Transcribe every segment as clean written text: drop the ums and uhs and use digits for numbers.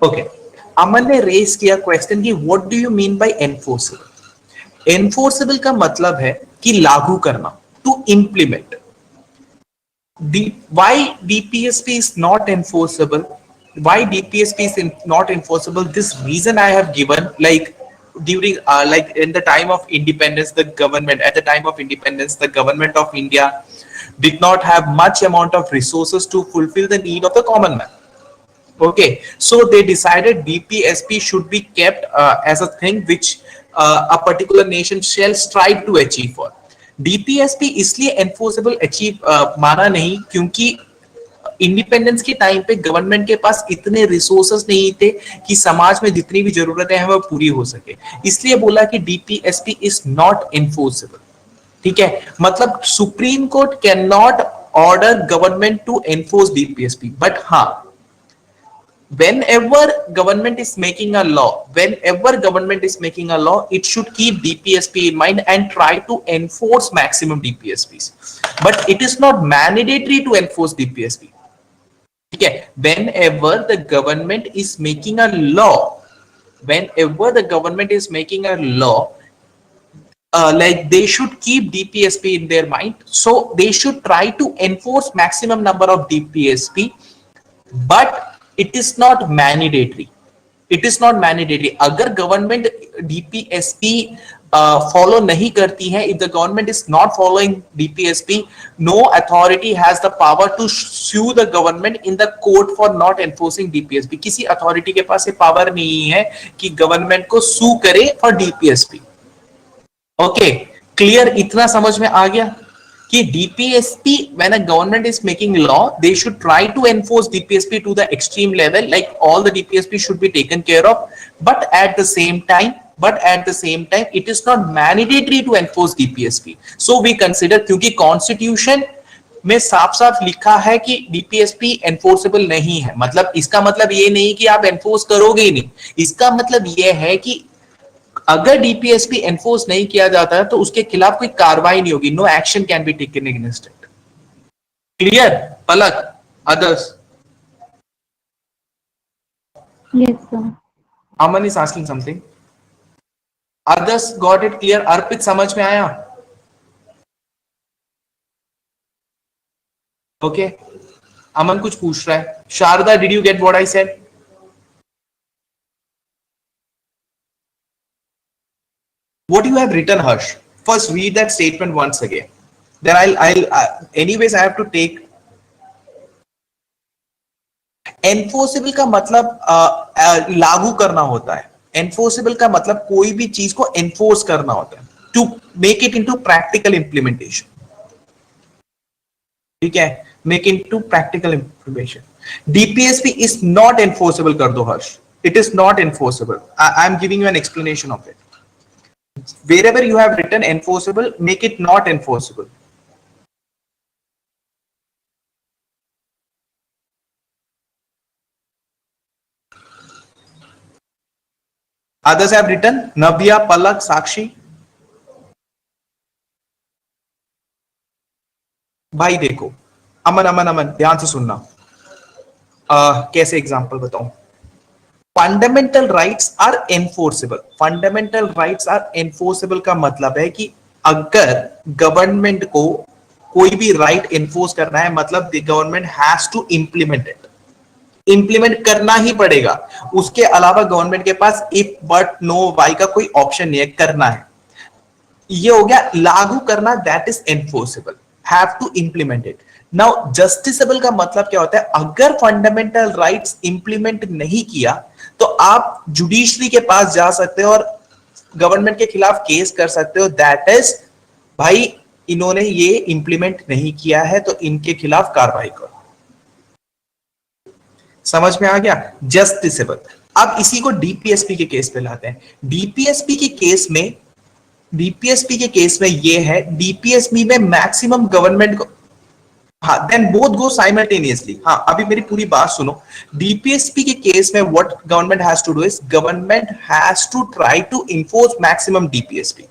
Okay, अमन ने race किया question कि what do you mean by enforceable. Enforceable का मतलब है कि लागू करना, to implement. Why DPSP is not enforceable? Why DPSP is not enforceable? This reason I have given, like during like in the time of independence, the government at the time of independence, the government of India did not have much amount of resources to fulfill the need of the common man. Okay, so they decided DPSP should be kept as a thing which a particular nation shall strive to achieve for. DPSP इसलिए enforceable achieve माना नहीं क्योंकि independence के time पे government के पास इतने resources नहीं थे कि समाज में जितनी भी जरूरतें हैं वो पूरी हो सके, इसलिए बोला कि डीपीएसपी इज नॉट एनफोर्सेबल। ठीक है, मतलब supreme court cannot order government to enforce DPSP, but हाँ, whenever government is making a law, it should keep DPSP in mind and try to enforce maximum DPSPs, but it is not mandatory to enforce DPSP. Okay, whenever the government is making a law, like they should keep DPSP in their mind, so they should try to enforce maximum number of DPSP, but it is not mandatory. अगर government DPSP follow नहीं करती है, if the government is not following DPSP, no authority has the power to sue the government in the court for not enforcing DPSP. किसी authority के पास ये power नहीं है कि गवर्नमेंट को सू करे फॉर डीपीएसपी। Okay, clear? इतना समझ में आ गया कि DPSP, when a government is making law, they should try to enforce DPSP to the extreme level, like all the DPSP should be taken care of, but at the same time it is not mandatory to enforce DPSP. So we consider, क्योंकि constitution में साफ साफ लिखा है कि DPSP enforceable नहीं है, मतलब इसका मतलब ये नहीं कि आप एनफोर्स करोगे ही नहीं, इसका मतलब ये है कि अगर डीपीएसपी एनफोर्स नहीं किया जाता है तो उसके खिलाफ कोई कार्रवाई नहीं होगी, no action can be taken against it. Clear Palak? Others? Yes, sir. Aman is asking something. Others got it clear? Arpit समझ में आया? ओके, अमन कुछ पूछ रहा है। Sharda, did you get what I said? What you have written, Harsh? First, read that statement once again. Then anyways, I have to take. Enforceable का मतलब लागू करना होता है। Enforceable का मतलब कोई भी चीज को enforce करना होता है, to make it into practical implementation. ठीक है, make it into practical implementation. DPSP is not enforceable कर दो हर्ष. It is not enforceable. I am giving you an explanation of it. Wherever you have written enforceable, make it not enforceable. Others have written, Navya, Palak, Sakshi. भाई देखो, अमन ध्यान से सुनना। कैसे example बताऊं? Fundamental rights are enforceable. Fundamental rights are enforceable का मतलब है कि अगर गवर्नमेंट को कोई भी राइट एनफोर्स करना है, मतलब the government has to implement it, implement करना ही पड़ेगा, उसके अलावा गवर्नमेंट के पास इफ बट नो वाई का कोई ऑप्शन नहीं है, करना है। ये हो गया लागू करना, that is enforceable, have to implement it. Now justiciable का मतलब क्या होता है? अगर फंडामेंटल राइट्स इंप्लीमेंट नहीं किया तो आप जुडिशरी के पास जा सकते हो और गवर्नमेंट के खिलाफ केस कर सकते हो, दैट इज भाई इन्होंने ये इंप्लीमेंट नहीं किया है तो इनके खिलाफ कार्रवाई करो। समझ में आ गया? जस्टिसेबल। अब इसी को डीपीएसपी के केस पे लाते हैं। डीपीएसपी के केस में ये है, डीपीएसपी में मैक्सिमम गवर्नमेंट को, हाँ, देन बोथ गो साइमल्टेनियसली। हाँ, अभी मेरी पूरी बात सुनो। डीपीएसपी के केस में what government has to do is, government has to try to enforce maximum DPSP.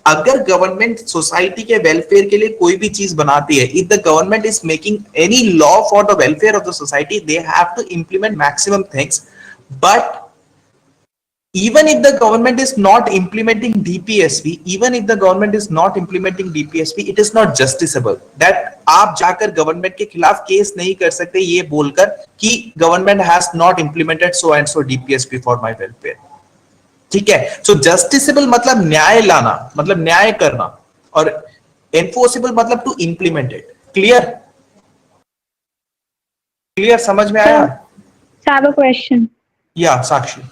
अगर गवर्नमेंट सोसाइटी के वेलफेयर के लिए कोई भी चीज बनाती है, if the government is making any law for the welfare of the society, they have to implement maximum things, But even if the government is not implementing DPSP, even if the government is not implementing DPSP, it is not justiciable. That आप जाकर government के खिलाफ case नहीं कर सकते ये बोलकर कि government has not implemented so and so DPSP for my welfare. ठीक है. सो जस्टिसेबल मतलब न्याय लाना, मतलब न्याय करना, और एनफोर्सेबल मतलब to implement it. Clear? Clear? समझ में आया? I have a question. या साक्षी.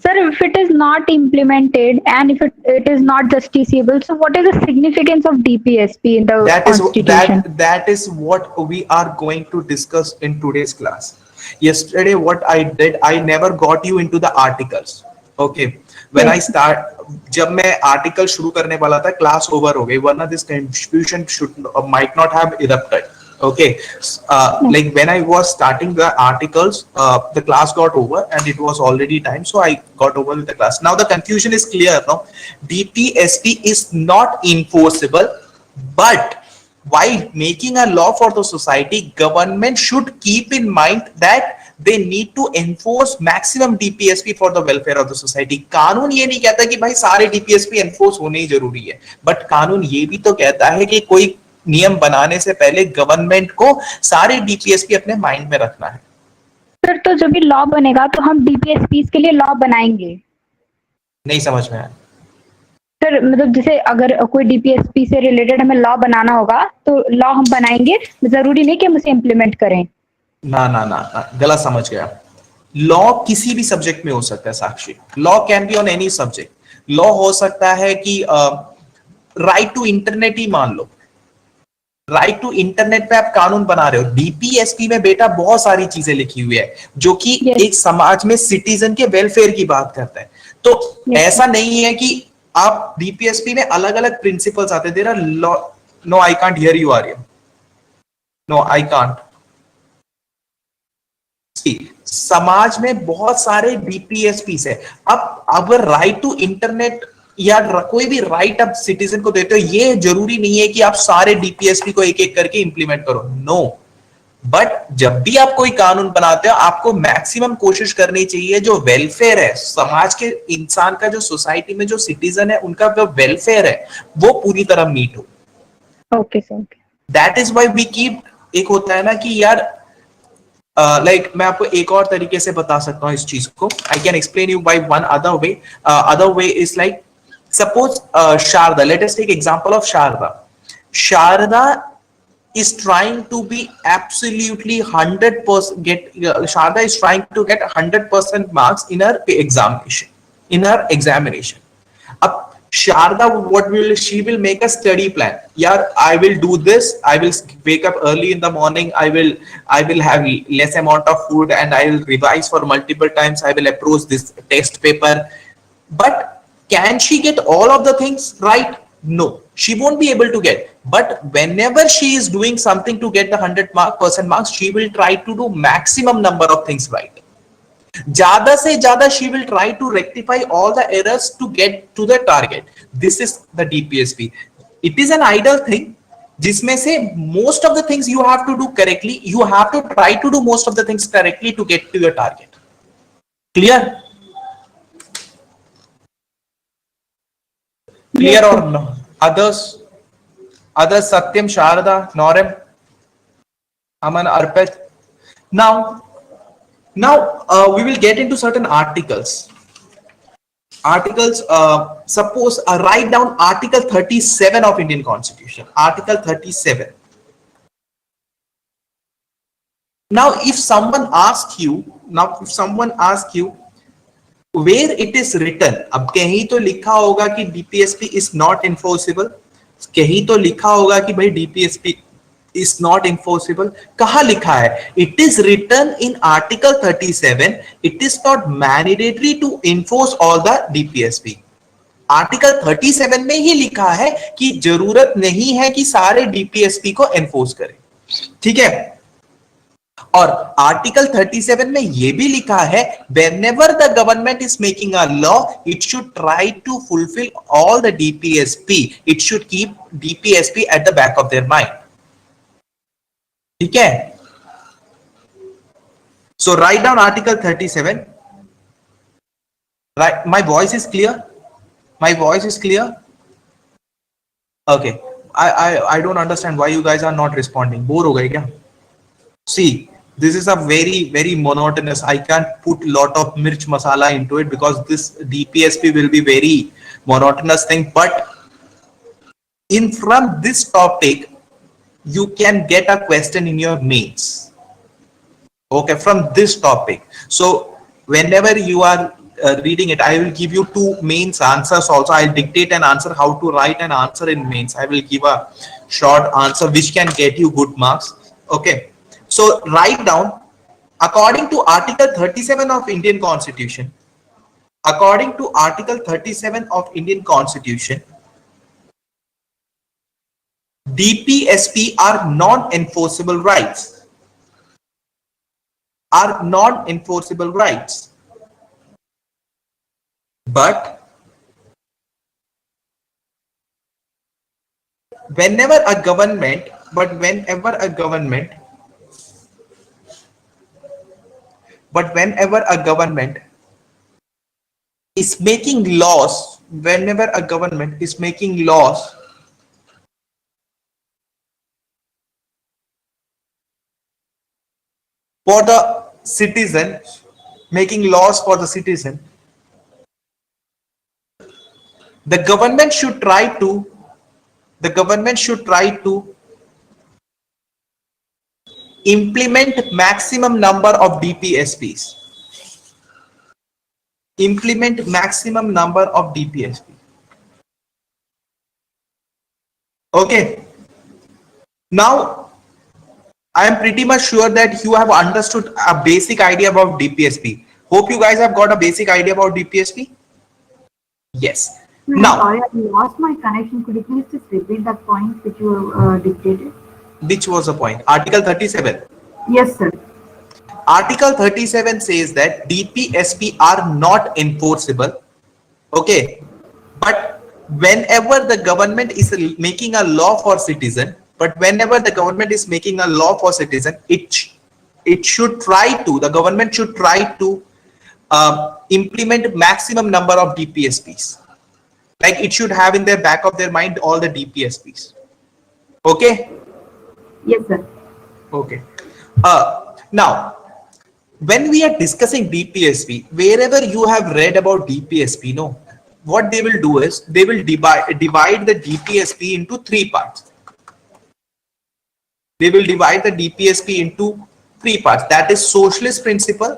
Sir, if it is not implemented and if it is not justiciable, so what is the significance of DPSP in the Constitution? That is what we are going to discuss in today's class. Yesterday, what I did, I never got you into the articles. Okay. When I start, जब मैं article शुरू करने वाला था, class over हो गई, वरना this confusion might not have erupted. Okay, like when I was starting the articles, the class got over and it was already time, so I got over with the class. Now the confusion is clear. No, DPSP is not enforceable, but while making a law for the society, government should keep in mind that they need to enforce maximum DPSP for the welfare of the society. कानून ये नहीं कहता कि भाई सारे DPSP enforce होने ही जरूरी है, but कानून ये भी तो कहता है कि कोई नियम बनाने से पहले गवर्नमेंट को सारे डीपीएसपी अपने माइंड में रखना है. सर, तो जब भी लॉ बनेगा तो हम डीपीएसपी के लिए लॉ बनाएंगे? नहीं समझ में आया सर. मतलब जैसे अगर कोई डीपीएसपी से रिलेटेड हमें लॉ बनाना होगा तो लॉ हम बनाएंगे, जरूरी नहीं कि हम उसे इम्प्लीमेंट करें. ना ना ना, गलत समझ गया. लॉ किसी भी सब्जेक्ट में हो सकता है Sakshi. Law can be on any subject. Law हो सकता है कि राइट टू इंटरनेट ही मान लो. राइट टू इंटरनेट पे आप कानून बना रहे हो. डीपीएसपी में बेटा बहुत सारी चीजें लिखी हुई है जो कि एक समाज में सिटीजन के वेलफेयर की बात करता है. तो ऐसा नहीं है कि आप डीपीएसपी में अलग अलग प्रिंसिपल्स आते हैं. There are no, I can't hear you Aryan. No, I can't. समाज में बहुत सारे डीपीएसपी है. अब अगर राइट टू इंटरनेट या कोई भी राइट आप सिटीजन को देते हो, ये जरूरी नहीं है कि आप सारे डीपीएसपी को एक एक करके इंप्लीमेंट करो. नो, बट जब भी आप कोई कानून बनाते हो आपको मैक्सिमम कोशिश करनी चाहिए जो वेलफेयर है समाज के, इंसान का, जो सोसाइटी में जो सिटीजन है उनका जो वेलफेयर है वो पूरी तरह मीट हो. Okay sir. That is why we keep. एक होता है ना कि यार लाइक मैं आपको एक और तरीके से बता सकता हूं इस चीज को. I can explain you by one other way. Other way is like, suppose Sharda, let us take example of Sharda. Sharda is trying to be absolutely 100% Sharda is trying to get 100% marks in her examination. Ab Sharda, what she will make a study plan. Yeah, I will do this. I will wake up early in the morning. I will have less amount of food and I will revise for multiple times. I will approach this test paper. But can she get all of the things right? No, she won't be able to get. But whenever she is doing something to get the 100% marks, she will try to do maximum number of things right. Jada se jada she will try to rectify all the errors to get to the target. This is the DPSP. It is an ideal thing जिसमें से most of the things you have to do correctly. You have to try to do most of the things correctly to get to your target. Clear? Clear or no? Others, Satyam, Sharada, Norem, Aman, Arpit. Now we will get into certain articles. Suppose write down Article 37 of Indian Constitution. Article 37. Now, if someone asks you where it is written, अब कहीं तो लिखा होगा कि DPSP is not enforceable, कहीं तो लिखा होगा कि भाई DPSP is not enforceable. कहाँ लिखा है? It is written in Article 37. It is not mandatory to enforce all the DPSP. Article 37 में ही लिखा है कि जरूरत नहीं है कि सारे DPSP को enforce करें. ठीक है. और आर्टिकल 37 में यह भी लिखा है whenever the government is making a law, it should try to fulfill all the DPSP. It should keep DPSP at the back of their mind. ठीक है. So write down Article 37. Right? My voice is clear? My voice is clear? Okay. I don't understand why you guys are not responding. Bore ho gaye kya? See, this is a very monotonous. I can't put lot of mirch masala into it because this DPSP will be very monotonous thing. But in from this topic, you can get a question in your mains. Okay, from this topic. So whenever you are reading it, I will give you two mains answers also. I'll dictate an answer, how to write an answer in mains. I will give a short answer which can get you good marks. Okay, so write down, according to Article 37 of Indian Constitution, according to Article 37 of Indian Constitution, DPSP are non-enforceable rights. Are non-enforceable rights. But whenever a government is making laws, whenever a government is making laws for the citizen, making laws for the citizen, the government should try to implement maximum number of DPSPs. Implement maximum number of DPSP. Okay. Now, I am pretty much sure that you have understood a basic idea about DPSP. Hope you guys have got a basic idea about DPSP. Yes. Now, sorry, I lost my connection. Could you please just repeat that point which you dictated? which was the point? Article 37. Yes, sir. Article 37 says that DPSP are not enforceable. Okay. But whenever the government is making a law for citizen, the government should try to implement maximum number of DPSPs. Like it should have in their back of their mind all the DPSPs. Okay. Yes, sir. Okay. Now, when we are discussing DPSP, wherever you have read about DPSP, no, what they will do is they will divide the DPSP into three parts. They will divide the DPSP into three parts. That is socialist principle.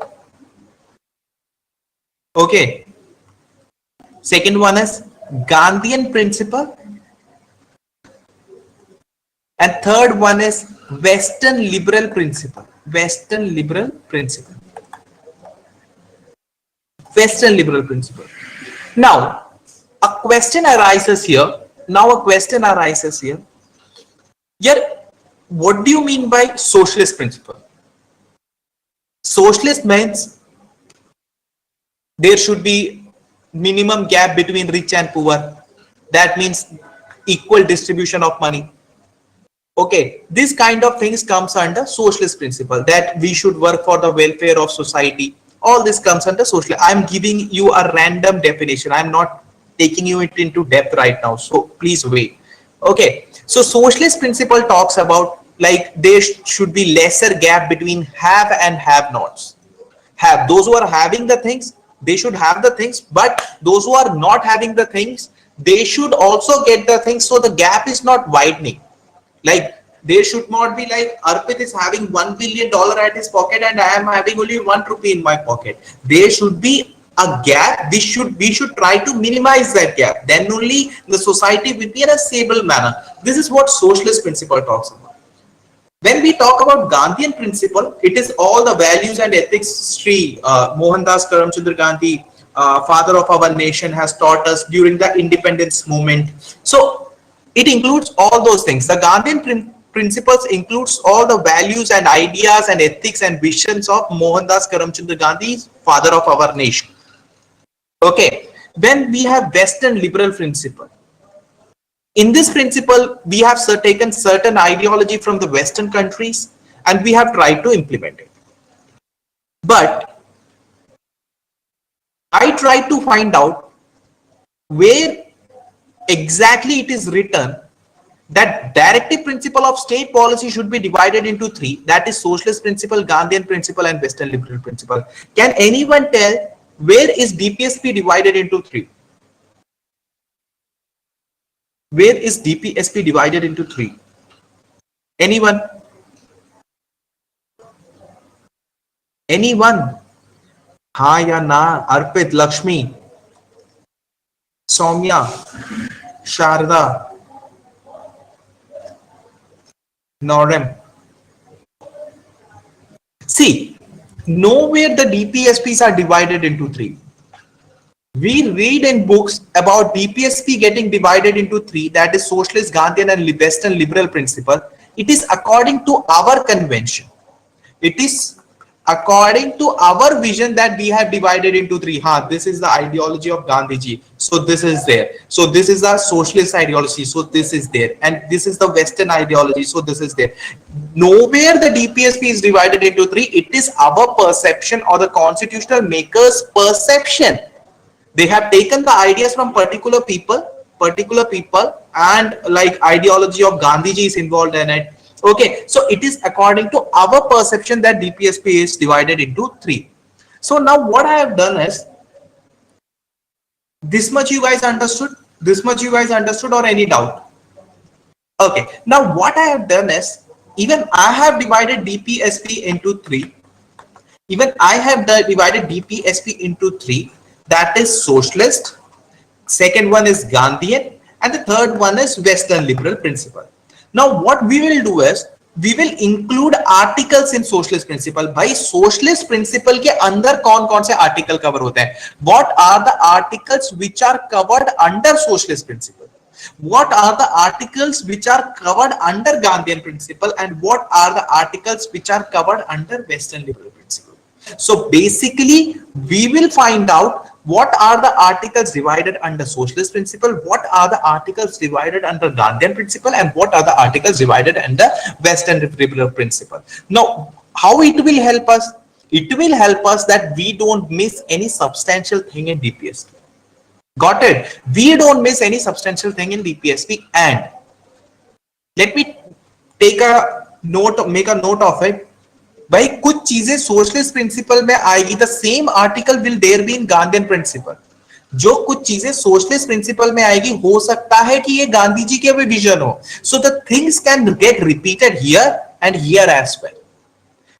Okay. Second one is Gandhian principle. And third one is Western liberal principle. Western liberal principle. Now, a question arises here. Here, what do you mean by socialist principle? Socialist means there should be minimum gap between rich and poor. That means equal distribution of money. Okay, this kind of things comes under socialist principle, that we should work for the welfare of society. All this comes under socialist. I'm giving you a random definition. I'm not taking you into depth right now. So please wait. Okay, so socialist principle talks about like there should be lesser gap between have and have nots. Have those who are having the things, they should have the things, but those who are not having the things, they should also get the things. So the gap is not widening. Like there should not be like Arpit is having $1 billion at his pocket and I am having only 1 rupee in my pocket. There should be a gap. We should try to minimize that gap. Then only the society will be in a stable manner. This is what socialist principle talks about. When we talk about Gandhian principle, it is all the values and ethics Sri Mohandas Karamchandra Gandhi, father of our nation, has taught us during the independence movement. So it includes all those things. The Gandhian principles includes all the values and ideas and ethics and visions of Mohandas Karamchandra Gandhi, father of our nation. Okay. Then we have Western liberal principle. In this principle, we have taken certain ideology from the Western countries and we have tried to implement it. But I tried to find out where exactly it is written that directive principle of state policy should be divided into three, that is socialist principle, Gandhian principle, and Western liberal principle. Can anyone tell where is DPSP divided into three? Where is DPSP divided into three? Anyone? Anyone? Ha ya na? Arpit, Lakshmi, Soumya, Sharda, Norem. See, nowhere the DPSPs are divided into three. We read in books about DPSP getting divided into three, that is socialist, Gandhian, and Western liberal principle. It is according to our convention. It is according to our vision that we have divided into three. This is the ideology of Gandhiji, so this is there. So this is the socialist ideology, so this is there. And this is the Western ideology, so this is there. Nowhere the DPSP is divided into three. It is our perception or the constitutional makers' perception. They have taken the ideas from particular people, and like ideology of Gandhiji is involved in it. Okay, so it is according to our perception that DPSP is divided into three. So now what I have done is, this much you guys understood? This much you guys understood, or any doubt? Okay, now what I have done is, even I have divided DPSP into three. Even I have divided DPSP into three. That is socialist, second one is Gandhian, and the third one is Western liberal principle. Now what we will do is, we will include articles in socialist principle. भाई socialist principle के अंदर कौन कौन से article cover होते हैं? What are the articles which are covered under socialist principle? What are the articles which are covered under Gandhian principle, and what are the articles which are covered under Western liberal principle? So basically we will find out what are the articles divided under socialist principle, what are the articles divided under Gandhian principle, and what are the articles divided under Western liberal principle. Now, how it will help us? It will help us that we don't miss any substantial thing in DPSP. Got it? We don't miss any substantial thing in DPSP. And let me take a note, make a note of it. भाई कुछ चीजें socialist principle में आएगी, the same article will there be in Gandhian principle. जो कुछ चीजें socialist principle में आएगी, हो सकता है कि ये गांधी जी के विजन हो. So the things can get repeated here and here as well.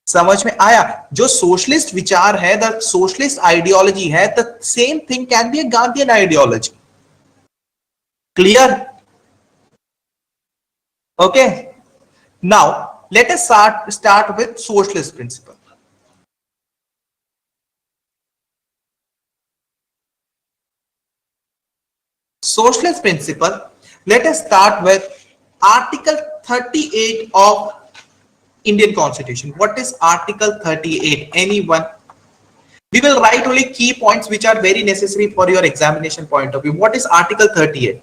समझ में आया? जो सोशलिस्ट विचार है, द सोशलिस्ट आइडियोलॉजी है, the same thing can be a Gandhian ideology. Clear? Okay, now let us start with socialist principle. Socialist principle, let us start with Article 38 of Indian Constitution. What is Article 38? Anyone? We will write only key points which are very necessary for your examination point of view. What is Article 38?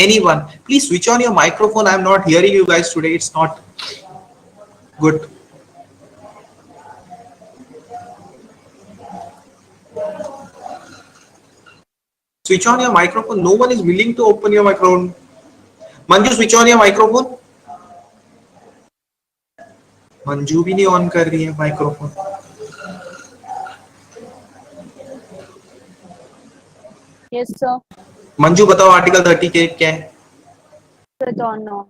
Anyone? Please switch on your microphone. I'm not hearing you guys today. It's not good. Switch on your microphone. No one is willing to open your microphone. Manju, switch on your microphone. Manju भी नहीं on कर रही है microphone. Yes, sir. Manju बताओ article 30 के क्या है? I don't know.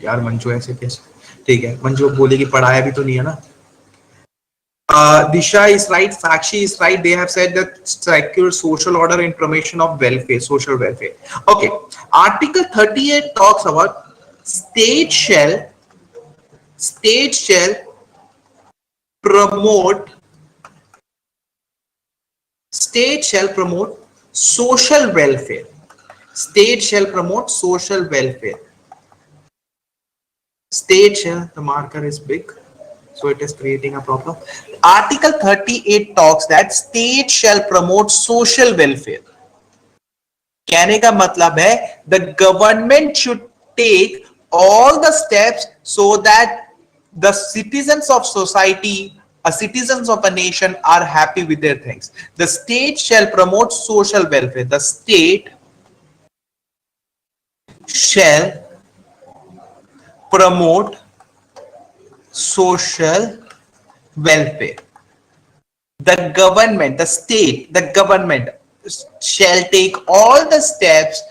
यार मंजू ऐसे कैसे? ठीक है, मंजू बोलेगी पढ़ाया भी तो नहीं है ना. Disha is right, Sakshi is right. They have said that secure social order and promotion of welfare, social welfare. Okay, Article 38 talks about state shall promote social welfare. State shall promote social welfare. State shall, the marker is big, so it is creating a problem. Article 38 talks that state shall promote social welfare. कहने का मतलब है the government should take all the steps so that the citizens of society citizens of a nation are happy with their things. The state shall promote social welfare. The state shall promote social welfare. The government, the state, the government shall take all the steps,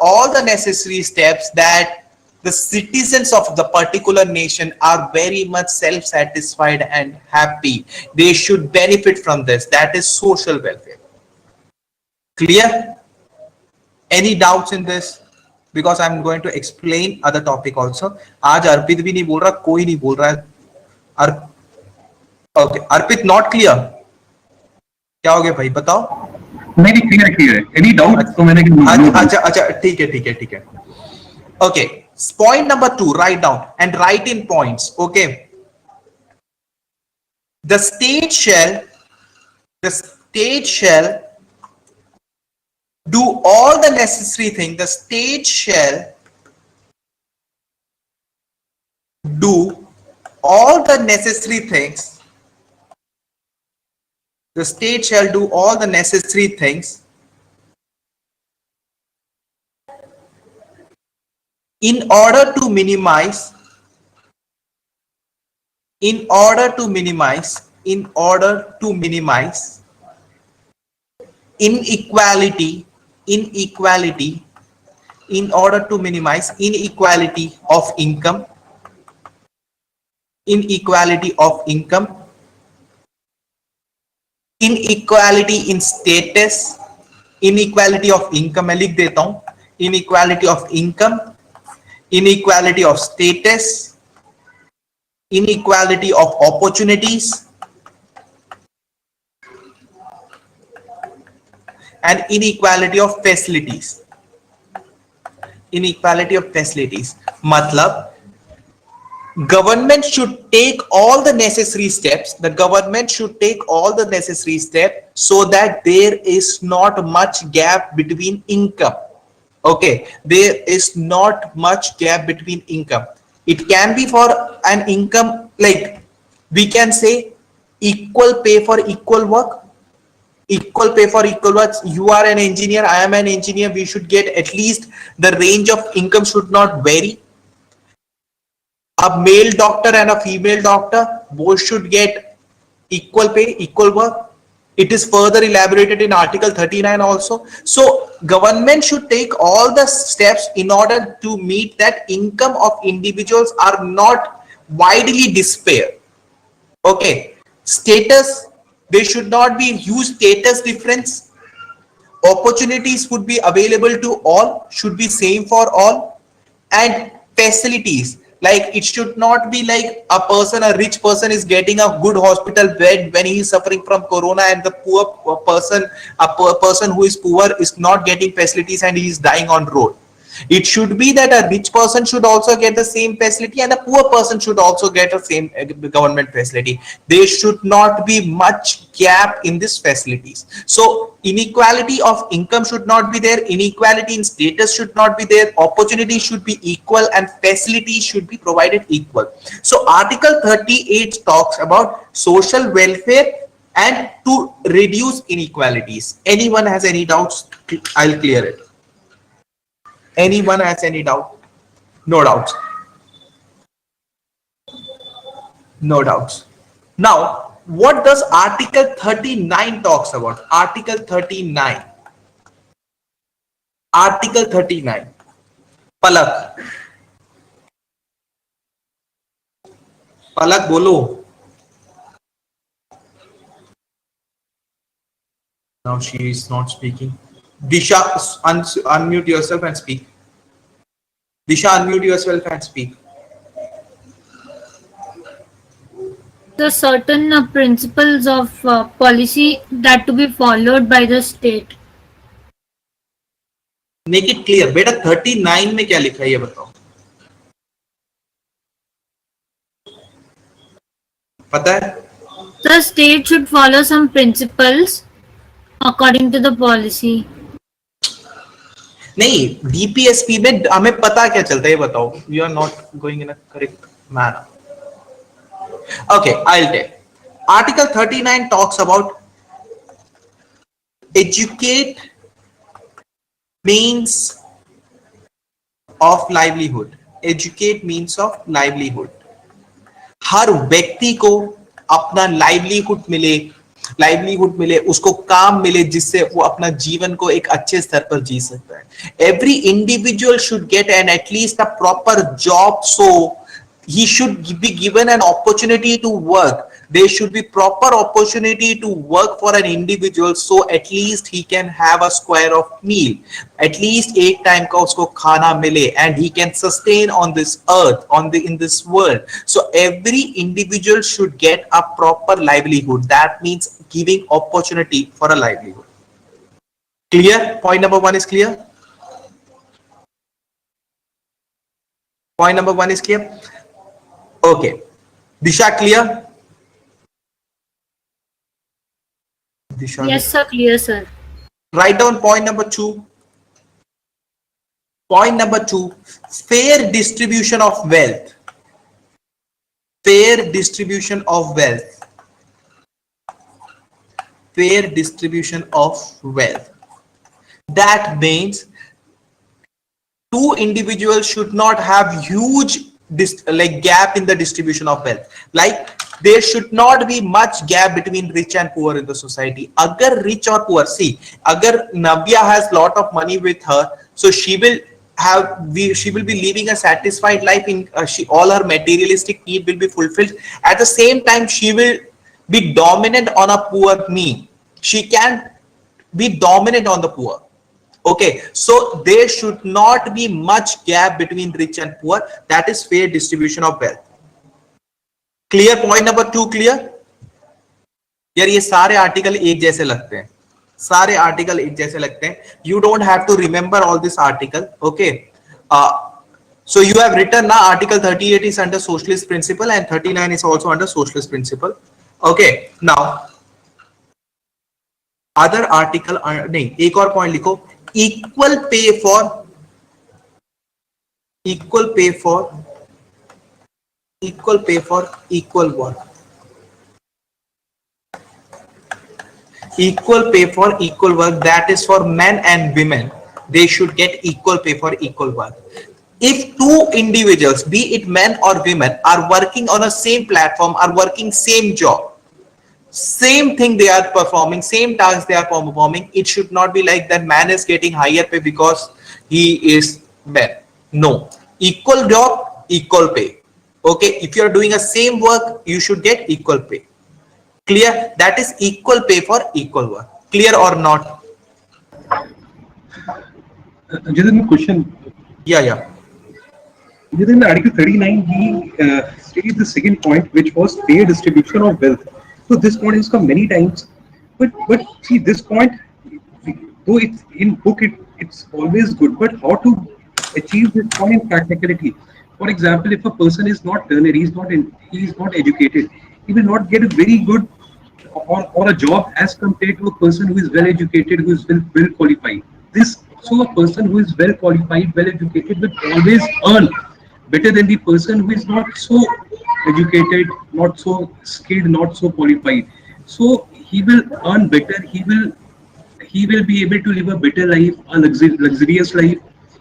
all the necessary steps that the citizens of the particular nation are very much self-satisfied and happy. They should benefit from this. That is social welfare. Clear? Any doubts in this? Because I'm going to explain other topic also. आज अर्पित भी नहीं बोल रहा, कोई नहीं बोल रहा है. Okay, Arpit not clear. क्या हो गया भाई बताओ? नहीं क्लियर है. एनी डाउट तो मैंने अच्छा ठीक है. Okay, point number 2, write down and write in points. Okay, the state shall do all the necessary things. The state shall do all the necessary things. The state shall do all the necessary things in order to minimize inequality of income, inequality in status, inequality of income. मैं लिख देता हूं, inequality of income, inequality of status, inequality of opportunities, and inequality of facilities. Inequality of facilities मतलब government should take all the necessary steps. The government should take all the necessary steps so that there is not much gap between income. Okay, there is not much gap between income. It can be for an income, like we can say equal pay for equal work. Equal pay for equal work. You are an engineer, I am an engineer. We should get at least the range of income should not vary. A male doctor and a female doctor both should get equal pay, equal work. It is further elaborated in Article 39 also. So government should take all the steps in order to meet that income of individuals are not widely disparate. Okay, status, there should not be huge status difference. Opportunities would be available to all, should be same for all. And facilities, like it should not be like a rich person is getting a good hospital bed when he is suffering from corona, and the poor person, a person who is poor is not getting facilities and he is dying on road. It should be that a rich person should also get the same facility and a poor person should also get the same government facility. There should not be much gap in these facilities. So inequality of income should not be there, inequality in status should not be there, opportunity should be equal, and facilities should be provided equal. So Article 38 talks about social welfare and to reduce inequalities. Anyone has any doubts? I'll clear it. Anyone has any doubt? No doubts. No doubts. Now, what does Article 39 talks about? Article 39. Article 39. Palak. Palak bolo. Now she is not speaking. Disha, unmute yourself and speak. Disha, unmute yourself and speak. The certain principles of policy that to be followed by the state. Make it clear. बेटा 39 में क्या लिखा है ये बताओ. पता है? The state should follow some principles according to the policy. नहीं, DPSP में हमें पता क्या चलता है ये बताओ. You are not going in a correct manner. Okay, I'll tell. Article 39 talks about educate means of livelihood. Educate means of livelihood. हर व्यक्ति को अपना लाइवलीहुड मिले, उसको काम मिले जिससे वो अपना जीवन को एक अच्छे स्तर पर जी सकता है. Every individual should get an at least a proper job, so he should be given an opportunity to work. There should be proper opportunity to work for an individual, so at least he can have a square of meal, at least एक time का उसको खाना मिले, and he can sustain on this earth, in this world. So every individual should get a proper livelihood. That means giving opportunity for a livelihood. Clear? Point number 1 is clear. Point number 1 is clear. Okay, Disha, clear? Disha, Yes, sir. Clear, sir. write down point number 2. Point number 2, fair distribution of wealth. Fair distribution of wealth. Fair distribution of wealth. That means two individuals should not have huge gap in the distribution of wealth. Like there should not be much gap between rich and poor in the society. Agar rich or poor, see, agar Navya has lot of money with her, so she will be living a satisfied life in all her materialistic need will be fulfilled. At the same time, she will be dominant on a poor me. She can be dominant on the poor. Okay, so there should not be much gap between rich and poor. That is fair distribution of wealth. Clear? Point number 2 clear? यार ये सारे article एक जैसे लगते हैं, सारे article एक जैसे लगते हैं. You don't have to remember all this article. Okay, so you have written now article 38 is under socialist principle and 39 is also under socialist principle. Okay, now other article नहीं, एक और पॉइंट लिखो. Equal pay for equal work. Equal pay for equal work, that is for men and women. They should get equal pay for equal work. If two individuals, be it men or women, are working on a same platform, are working same job, same thing they are performing, same tasks they are performing, it should not be like that man is getting higher pay because he is man. No, equal job, equal pay. Okay, if you are doing a same work, you should get equal pay. Clear? That is equal pay for equal work. Clear or not? Jithin, question. Yeah. Within Article 39, he stated the second point, which was fair distribution of wealth. So this point has come many times, but see, this point, though it's in book, it's always good. But how to achieve this point in practicality? For example, if a person is not learned, he is not educated, he will not get a very good or a job as compared to a person who is well educated, who is well qualified. So a person who is well qualified, well educated will always earn better than the person who is not so educated, not so skilled, not so qualified. So he will earn better. He will be able to live a better life, a luxurious life.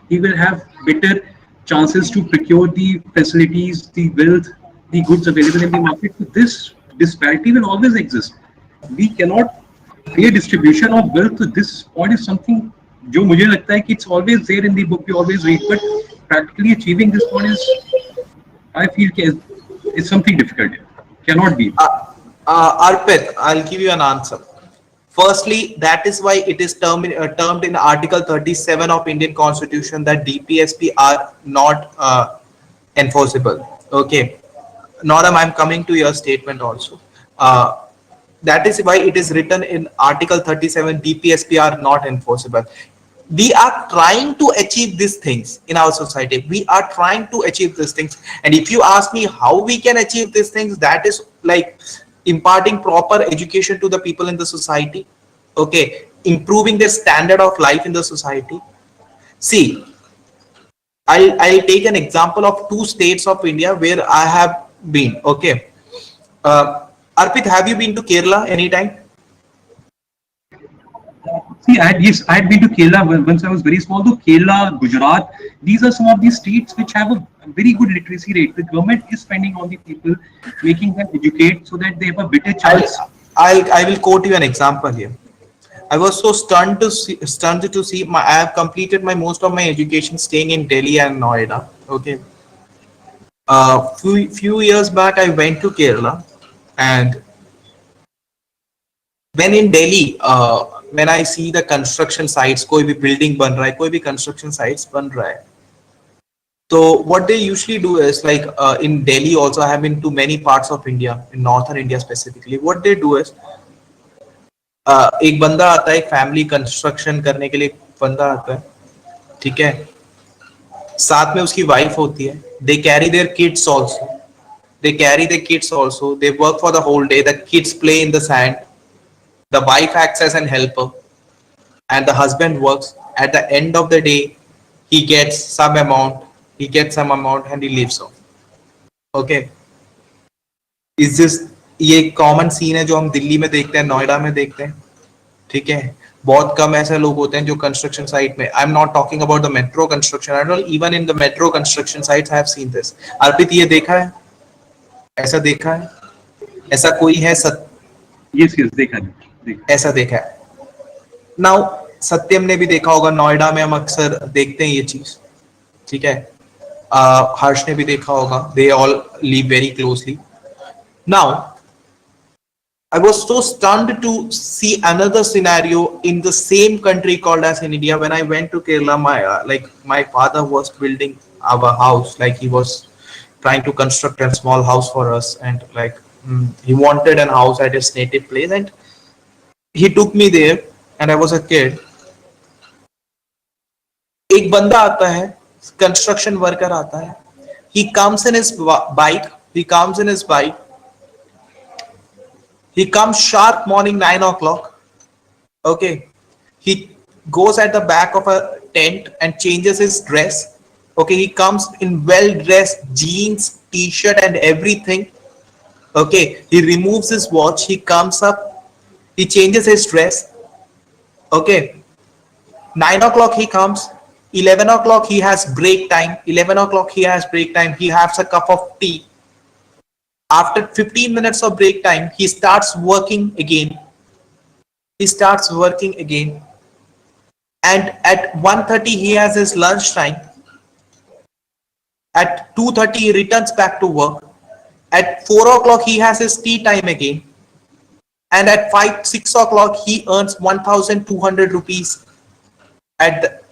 He will have better chances to procure the facilities, the wealth, the goods available in the market. So this disparity will always exist. We cannot fair distribution of wealth. So this point is something जो मुझे लगता है कि it's always there in the book, we always read, but practically achieving this point is, I feel, it's something difficult. Cannot be. Arpit, I'll give you an answer. Firstly, that is why it is termed in Article 37 of Indian Constitution that DPSP are not enforceable. Okay, Noram, I'm coming to your statement also. That is why it is written in Article 37, DPSP are not enforceable. We are trying to achieve these things in our society. We are trying to achieve these things. And if you ask me how we can achieve these things, that is like imparting proper education to the people in the society. Okay, improving their standard of life in the society. See, I'll take an example of 2 states of India where I have been. Okay. Arpit, have you been to Kerala anytime? See, yes, I had been to Kerala once I was very small. Though Kerala, Gujarat, these are some of the states which have a very good literacy rate. The government is spending on the people, making them educate so that they have a better I'll, chance. I will quote you an example here. I was so stunned to see I have completed my most of my education staying in Delhi and Noida. Okay. Few years back, I went to Kerala, and when in Delhi, when I see the construction sites, कोई भी building बन रहा है, कोई भी construction sites बन रहा है. So what they usually do is like in Delhi also, I have been to many parts of India, in northern India specifically. What they do is एक बंदा आता है, एक फैमिली कंस्ट्रक्शन करने के लिए बंदा आता है, ठीक है, साथ में उसकी वाइफ होती है. They carry their kids also. They carry their kids also. They work for the whole day. The kids play in the sand. The wife acts as an helper, and the husband works. At the end of the day, he gets some amount. He gets some amount, and he lives off. Okay. Is this ये common scene है जो हम दिल्ली में देखते हैं, नोएडा में देखते हैं, ठीक है. बहुत कम ऐसे लोग होते हैं जो कंस्ट्रक्शन साइट में. I am not talking about the metro construction at all. Even in the metro construction sites I have seen this. Arpit, ये देखा है? ऐसा देखा है? ऐसा कोई है? Yes, देखा है. ऐसा देखा है. नाउ सत्यम ने भी देखा होगा, नोएडा में हम अक्सर देखते हैं ये चीज, ठीक है. हर्ष ने भी देखा होगा. They all live very closely. Now I was so stunned to see another scenario in the same country called as in India. When I went to Kerala, my father was building our house, like he was trying to construct a small house for us, and like he wanted an house at his native place, and he took me there, and I was a kid. एक बंदा आता है, construction worker आता है. He comes in his bike. He comes sharp morning 9 o'clock. Okay. He goes at the back of a tent and changes his dress. Okay. He comes in well-dressed jeans, t-shirt and everything. Okay. He removes his watch. He comes up. He changes his dress. Okay. 9 o'clock he comes. 11 o'clock he has break time. 11 o'clock he has break time. He has a cup of tea. After 15 minutes of break time, he starts working again. And at 1:30 he has his lunch time. At 2:30 he returns back to work. At 4 o'clock he has his tea time again. And at 6 o'clock he earns 1,200 rupees.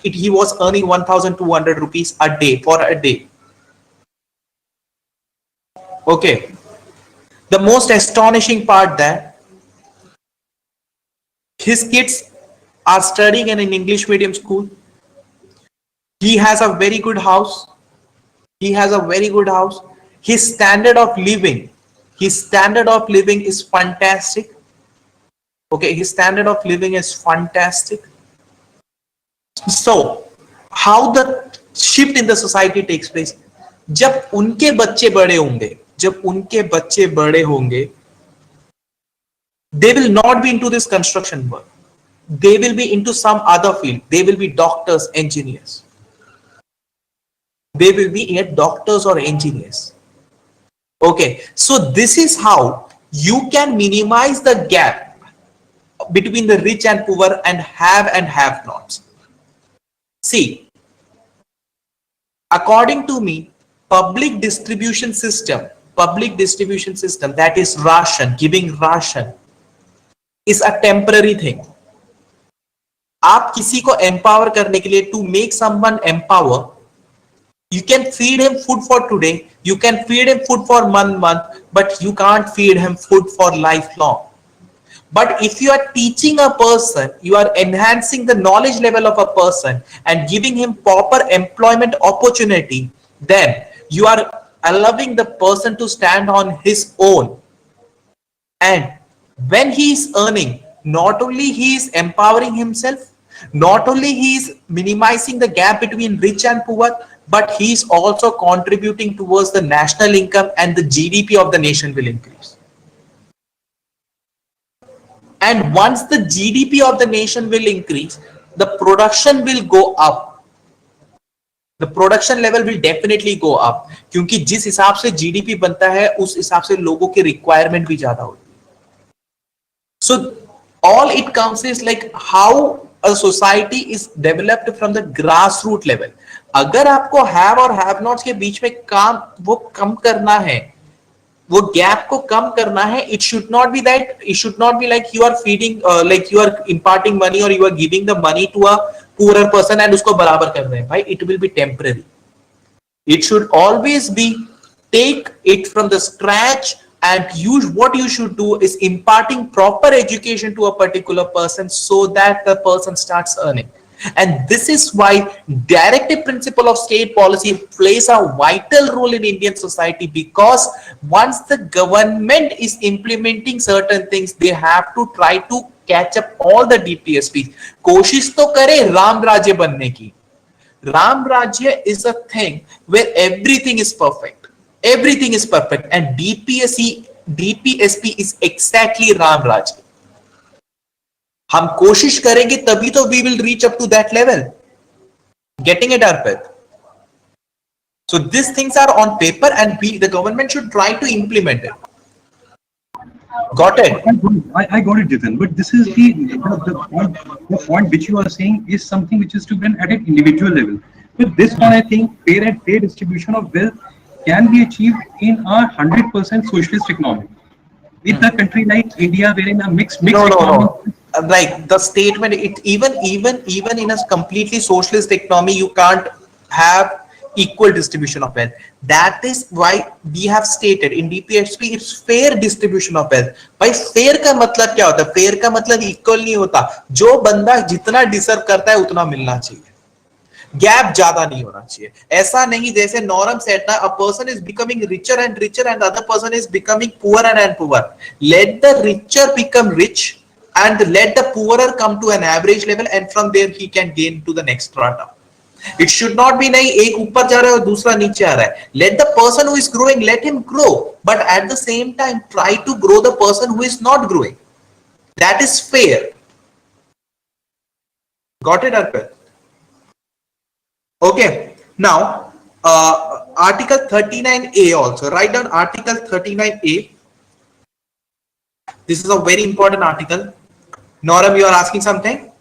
He was earning 1,200 rupees a day for a day. Okay. The most astonishing part that his kids are studying in an English medium school. He has a very good house. His standard of living is fantastic. Okay, his standard of living is fantastic. So, how the shift in the society takes place? जब उनके बच्चे बड़े होंगे, they will not be into this construction work. They will be into some other field. They will be doctors, engineers. They will be doctors or engineers. Okay, so this is how you can minimize the gap between the rich and poor and have nots. See, according to me, public distribution system, that is ration, giving ration, is a temporary thing. आप किसी को empower करने के लिए, to make someone empower, you can feed him food for today, you can feed him food for month, but you can't feed him food for lifelong. But if you are teaching a person, you are enhancing the knowledge level of a person and giving him proper employment opportunity, then you are allowing the person to stand on his own. And when he is earning, not only he is empowering himself, not only he is minimizing the gap between rich and poor, but he is also contributing towards the national income, and the GDP of the nation will increase. And once the GDP of the nation will increase, the production will go up. The production level will definitely go up, क्योंकि जिस हिसाब से GDP बनता है उस हिसाब से लोगों की रिक्वायरमेंट भी ज्यादा होती है. So all it comes is like how a society is developed from the grassroots level. अगर आपको have और have nots के बीच में काम वो कम करना है, वो गैप को कम करना है, it should not be like you are feeding like you are imparting money or you are giving the money to a poorer person and उसको बराबर कर रहे हैं भाई. It will be temporary. It should always be take it from the scratch, and what you should do is imparting proper education to a particular person so that the person starts earning. And this is why directive principle of state policy plays a vital role in Indian society, because once the government is implementing certain things, they have to try to catch up all the DPSPs. कोशिश तो करे राम राज्य बनने की. Ram Rajya is a thing where everything is perfect. Everything is perfect, and DPSP is exactly Ram Rajya. हम कोशिश करेंगे तभी तो we will reach up to that level. Getting it, Arpit? So these things are on paper, and the government should try to implement it. Got it? I got it, Jithin. But this is the point which you are saying is something which is to be done at an individual level. With this one, I think fair distribution of wealth can be achieved in a 100% socialist economy. With a country like India, wherein a mixed economy. No. Like the statement, it even in a completely socialist economy, you can't have equal distribution of wealth. That is why we have stated in DPSP it's fair distribution of wealth. भाई fair का मतलब क्या होता है? Fair का मतलब equal नहीं होता. जो बंदा जितना deserve करता है उतना मिलना चाहिए. गैप ज्यादा नहीं होना चाहिए. ऐसा नहीं जैसे नॉर्म सेट ना, a person is becoming richer and richer and the other person is becoming poorer and poorer. Let the richer become rich and let the poorer come to an average level, and from there he can gain to the next strata. It should not be नहीं एक ऊपर जा रहा है और दूसरा नीचे आ रहा है. Let the person who is growing, let him grow, but at the same time try to grow the person who is not growing. That is fair. Got it, Arpit? Okay. Now, Article 39A also. Write down Article 39A. This is a very important article. Noram, you are asking something?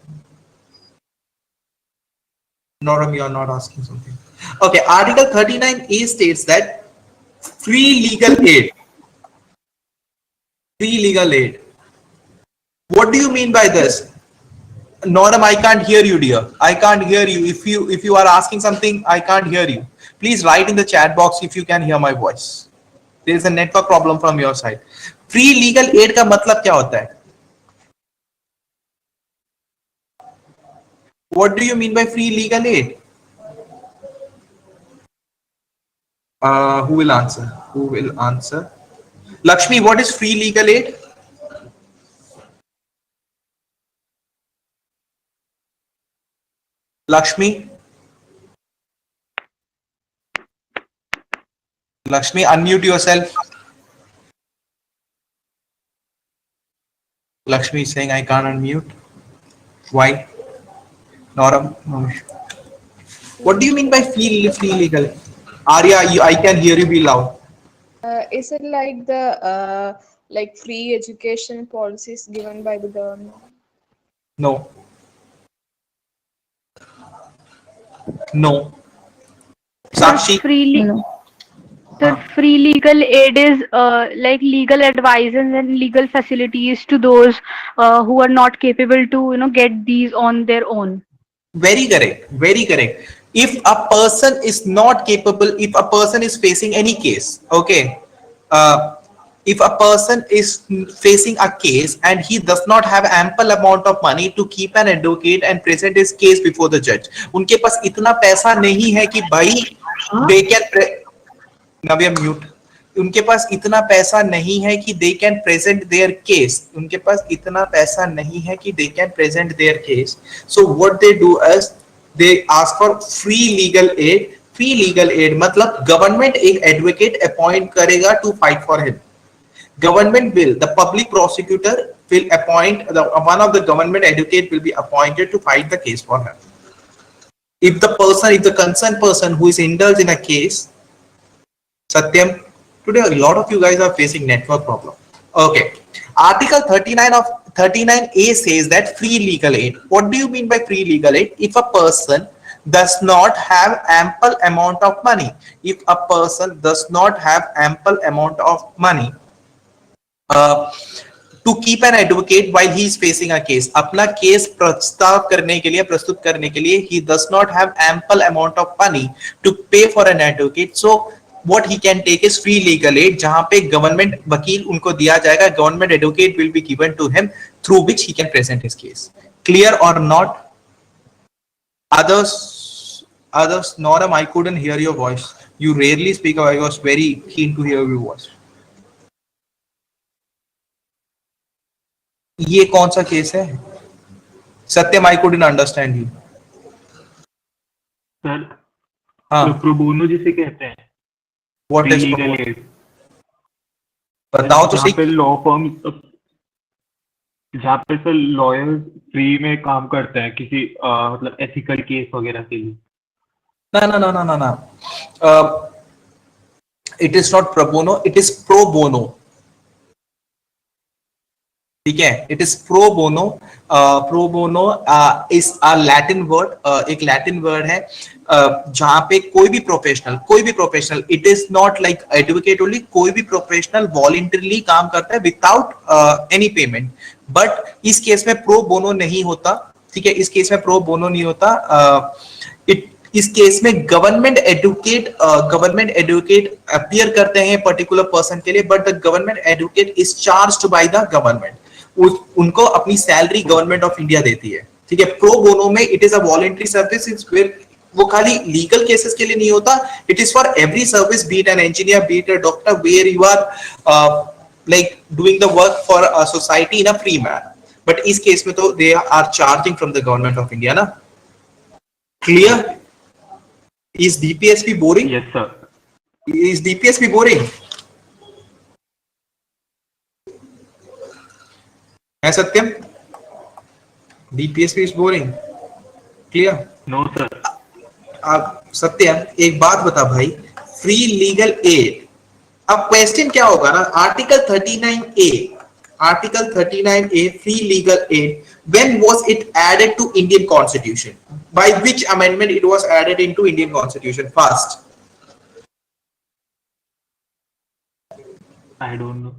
Noram, you are not asking something. Okay, Article 39A states that free legal aid. Free legal aid. What do you mean by this? Noram, I can't hear you, dear. I can't hear you. If you are asking something, I can't hear you. Please write in the chat box if you can hear my voice. There is a network problem from your side. Free legal aid का मतलब क्या होता है? What do you mean by free legal aid? Who will answer? Who will answer? Lakshmi, what is free legal aid? Lakshmi? Lakshmi, unmute yourself. Lakshmi is saying I can't unmute. Why? Noram? What do you mean by free legal? Arya, I can hear you, be loud. Is it like the like free education policies given by the government? No. No. Sakshi? Free legal aid is like legal advice and legal facilities to those who are not capable to get these on their own. Very correct. Very correct. If a person is not capable, if a person is facing any case, okay, if a person is facing a case and he does not have ample amount of money to keep an advocate and present his case before the judge, उनके पास इतना पैसा नहीं है कि भाई they can now we are mute. उनके पास इतना पैसा नहीं है कि they can present their case. उनके पास इतना पैसा नहीं है कि they can present their case. So what they do is they ask for free legal aid. Free legal aid मतलब गवर्नमेंट एक एडवोकेट अपॉइंट करेगा to fight for him. government will, the public prosecutor will appoint one of the government advocate will be appointed to fight the case for him. If the concerned person who is indulged in a case, Satyam, today a lot of you guys are facing network problem. Okay. Article 39A says that free legal aid. What do you mean by free legal aid? If a person does not have ample amount of money, if a person does not have ample amount of money to keep an advocate while he is facing a case, अपना case प्रस्तुत करने के लिए he does not have ample amount of money to pay for an advocate, so what he can take is free legal aid, जहां पे government वकील उनको दिया जाएगा, government advocate will be given to him through which he can present his case. Clear or not? Others, Noram, I couldn't hear your voice. You rarely speak. I was very keen to hear your voice. ये कौन सा case है? सत्यम, I couldn't understand you. Sir, हाँ. Pro bono जिसे कहते हैं. What is legal aid? बताओ तो सही. जहाँ पे लॉ फर्म, जहाँ पे सर लॉयर फ्री में काम करते हैं किसी मतलब एथिकल केस वगैरह के लिए. No. It is not pro bono. It is pro bono. ठीक है, it is pro bono. Pro bono is a Latin word, एक लैटिन वर्ड है जहां पे कोई भी professional, it is not like advocate only, कोई भी प्रोफेशनल वॉलंटरली काम करता है विदाउट एनी पेमेंट. बट इस केस में प्रो बोनो नहीं होता. ठीक है, इस केस में प्रो बोनो नहीं होता. इस केस में गवर्नमेंट एडवोकेट अपीयर करते हैं पर्टिकुलर पर्सन के लिए, but the government advocate is charged by the government. उनको अपनी सैलरी गवर्नमेंट ऑफ इंडिया देती है. ठीक है, प्रो बोनो में it is a voluntary service. It's वो खाली लीगल केसेस के लिए नहीं होता, it is for every service, be it an engineer, be it a doctor, where you are like doing the work for a society in a free manner. But इस case में तो they are charging from the government of India ना. Clear? Is DPSP boring? Yes sir. Is DPSP boring? है सत्यम? DPSP is boring? Clear? No sir. अब सत्यम एक बात बता भाई, फ्री लीगल एड. अब क्वेश्चन क्या होगा ना, article 39A free legal aid, when was it added to Indian Constitution? By which amendment it was added into Indian Constitution first? I don't know.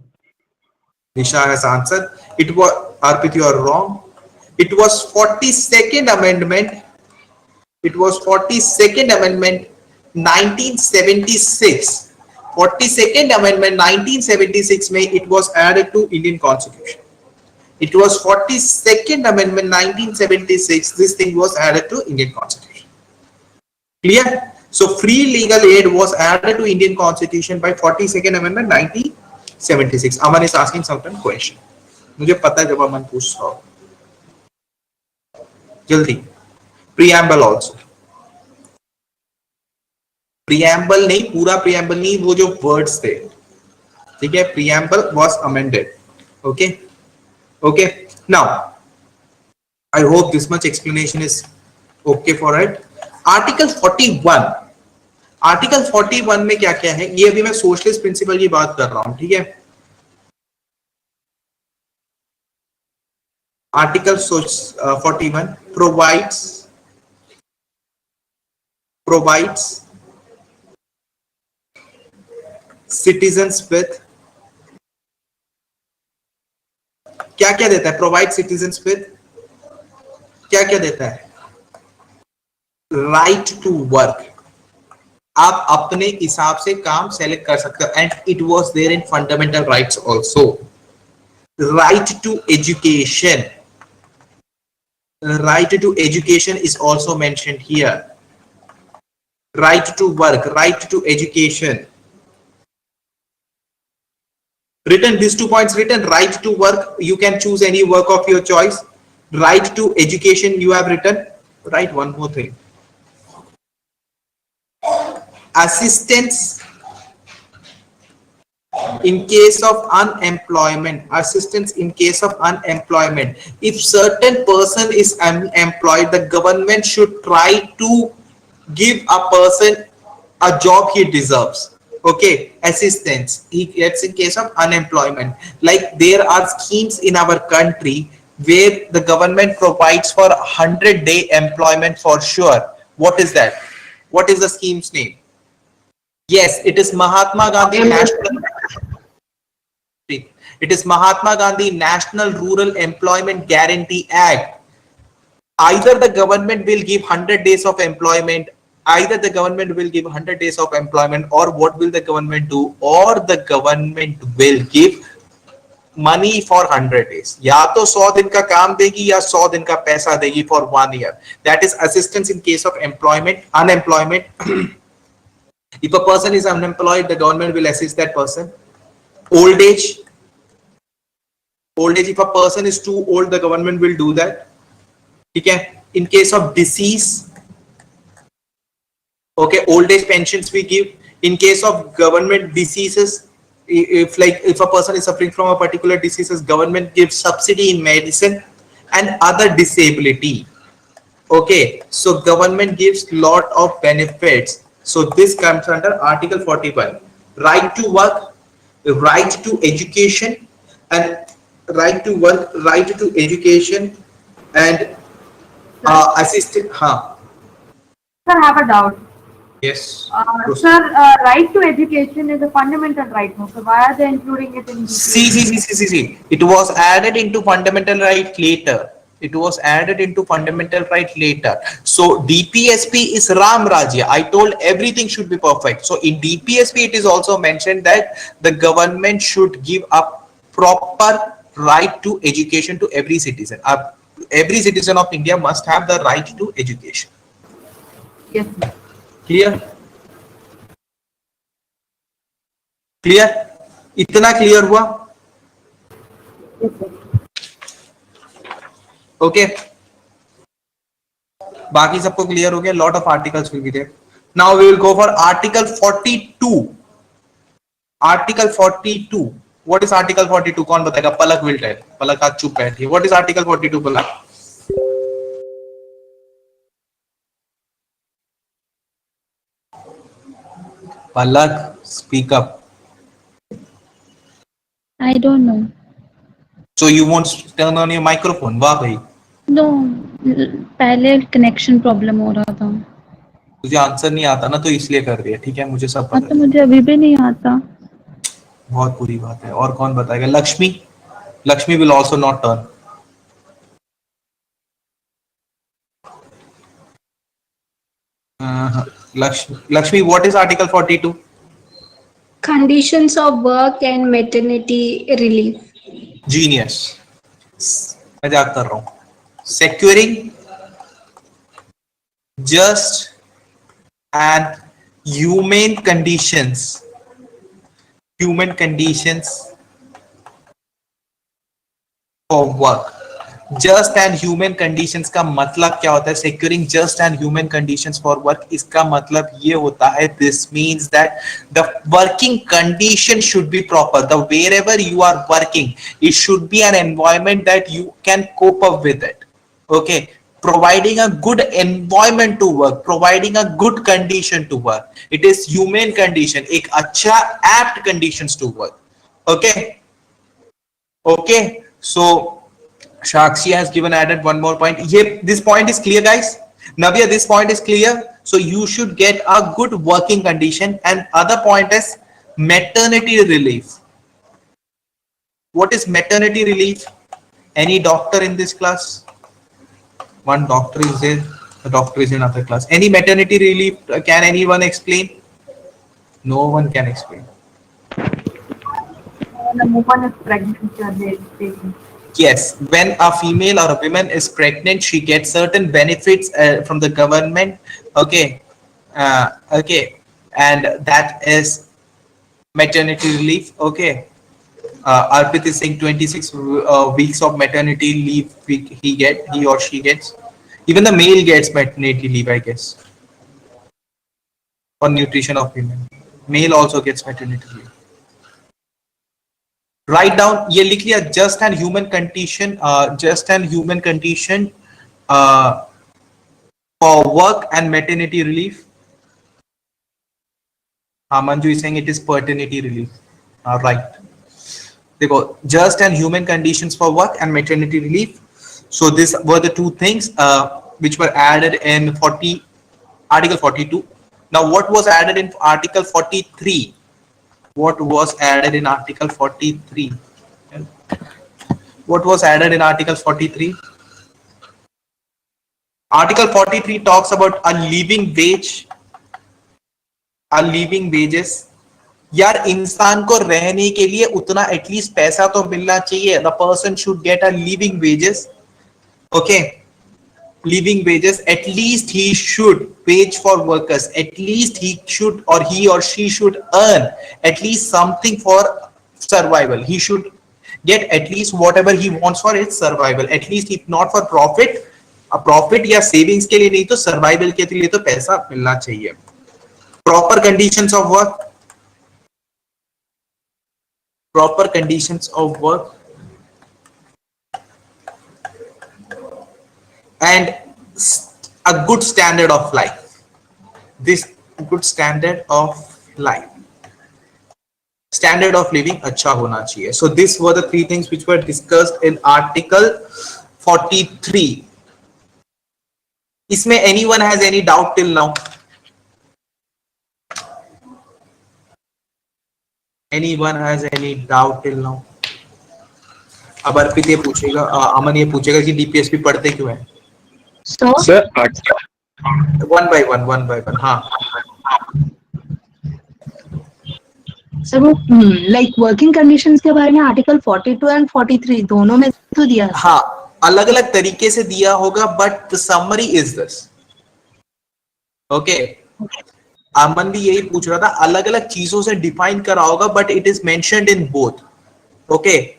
Nisha has answered. It was, Arpit, you are wrong. It was 42nd amendment. It was 42nd amendment 1976. 42nd amendment 1976 में it was added to Indian Constitution. It was 42nd amendment 1976. This thing was added to Indian Constitution. Clear? So free legal aid was added to Indian Constitution by 42nd amendment 1976. Aman is asking certain question. मुझे पता है जब अमन पूछ रहा हो. जल्दी. Preamble also. Preamble नहीं, पूरा preamble नहीं, वो जो words थे. ठीक है, preamble was amended. Okay. Okay. Now, I hope this much explanation is okay for it. Article 41. Article 41 में क्या क्या है, ये अभी मैं socialist principle की बात कर रहा हूं. ठीक है. Article 41 provides citizens with, क्या क्या देता है? Provide citizens with क्या क्या देता है? Right to work. आप अपने हिसाब से काम सेलेक्ट कर सकते हो, and it was there in fundamental rights also. Right to education. Right to education is also mentioned here. Right to work, right to education. Written, these 2 points written. Right to work, you can choose any work of your choice. Right to education, you have written. Right, one more thing. Assistance in case of unemployment, assistance in case of unemployment. If certain person is unemployed, the government should try to give a person a job he deserves. Okay, assistance he gets in case of unemployment. Like there are schemes in our country where the government provides for 100-day employment for sure. What is that? What is the scheme's name? Yes, it is Mahatma Gandhi National. It is Mahatma Gandhi National Rural Employment Guarantee Act. Either the government will give 100 days of employment, either the government will give 100 days of employment, or what will the government do? Or the government will give money for 100 days. या तो 100 दिन का काम देगी या 100 दिन का पैसा देगी for 1 year. That is assistance in case of employment, unemployment. If a person is unemployed, the government will assist that person. Old age, if a person is too old, the government will do that. Okay. In case of disease, okay, old age pensions we give. In case of government diseases, if a person is suffering from a particular diseases, government gives subsidy in medicine and other disability. Okay, so government gives lot of benefits. So this comes under Article 41. Right to work, right to education, and right to work, right to education, and assisted. Sir, I have a doubt. Yes. Sir, right to education is a fundamental right. So why are they including it in DPSP? See. It was added into fundamental right later. So DPSP is Ram Rajya. I told everything should be perfect. So in DPSP, it is also mentioned that the government should give a proper right to education to every citizen. Every citizen of India must have the right to education. Yes, sir. Clear? इतना clear हुआ? Yes, sir. Okay. बाकी सबको clear हो गया? Lot of articles will be there. Now we will go for Article 42. Article 42. What is Article 42? कौन बताएगा? पलक will tell. पलक आज चुप बैठी है. What is Article 42, Palak? Palak, speak up. I don't know. So you won't turn on your microphone? वाह भाई. No, पहले connection problem हो रहा था. तुझे आंसर नहीं आता ना, तो इसलिए कर रही है. ठीक है, मुझे सब पता तो मुझे अभी भी नहीं आता. बहुत बुरी बात है. और कौन बताएगा? Lakshmi will also not turn. Lakshmi, what is Article 42? Conditions of work and maternity relief. Genius. मजाक कर रहा हूँ. Securing just and humane conditions for work. Just and human conditions का मतलब क्या होता है? Securing just and human conditions for work, इसका मतलब ये होता है, this means that the working condition should be proper. The wherever you are working, it should be an environment that you can cope up with it. Okay, providing a good environment to work, providing a good condition to work. It is humane condition, एक अच्छा apt conditions to work. Okay, so Shakshi has added one more point. This point is clear, guys. Navya, this point is clear. So you should get a good working condition. And other point is maternity relief. What is maternity relief? Any doctor in this class? One doctor is there. The doctor is in another class. Any maternity relief? Can anyone explain? No one can explain. When a woman is pregnant, they are taking. Yes, when a female or a woman is pregnant, she gets certain benefits from the government. Okay, and that is maternity relief. Okay, Arpit is saying 26 weeks of maternity leave he or she gets. Even the male gets maternity leave, I guess, for nutrition of women. Male also gets maternity leave. Write down, ये लिख लिया, just and human condition, just and human condition for work and maternity relief. हाँ, Manju is saying it is paternity relief. Right, देखो, just and human conditions for work and maternity relief. So these were the two things which were added in Article 42. Now, what was added in Article 43? What was added in Article 43? What was added in Article 43? Article 43 talks about a living wage, a living wages. यार, इंसान को रहने के लिए उतना at least पैसा तो मिलना चाहिए. The person should get a living wages. Okay, living wages, at least he should wage for workers, at least he should, or he or she should earn at least something for survival. He should get at least whatever he wants for his survival, at least if not for profit, a profit या savings के लिए नहीं तो survival के लिए तो पैसा मिलना चाहिए. Proper conditions of work, proper conditions of work and a good standard of life. This good standard of life, standard of living अच्छा होना चाहिए. So these were the three things which were discussed in Article 43. इसमें anyone has any doubt till now? Anyone has any doubt till now? अब अर्पित ये पूछेगा, अमन ये पूछेगा कि डीपीएसपी पढ़ते क्यों हैं? Sir, one by one. हाँ सर, वो लाइक वर्किंग कंडीशंस के बारे में आर्टिकल 42 एंड 43 दोनों में तो दिया. हाँ, अलग अलग तरीके से दिया होगा, but the summary is this. Okay, Aman भी यही पूछ रहा था, अलग अलग चीजों से डिफाइन करा होगा, but it is mentioned in both. Okay,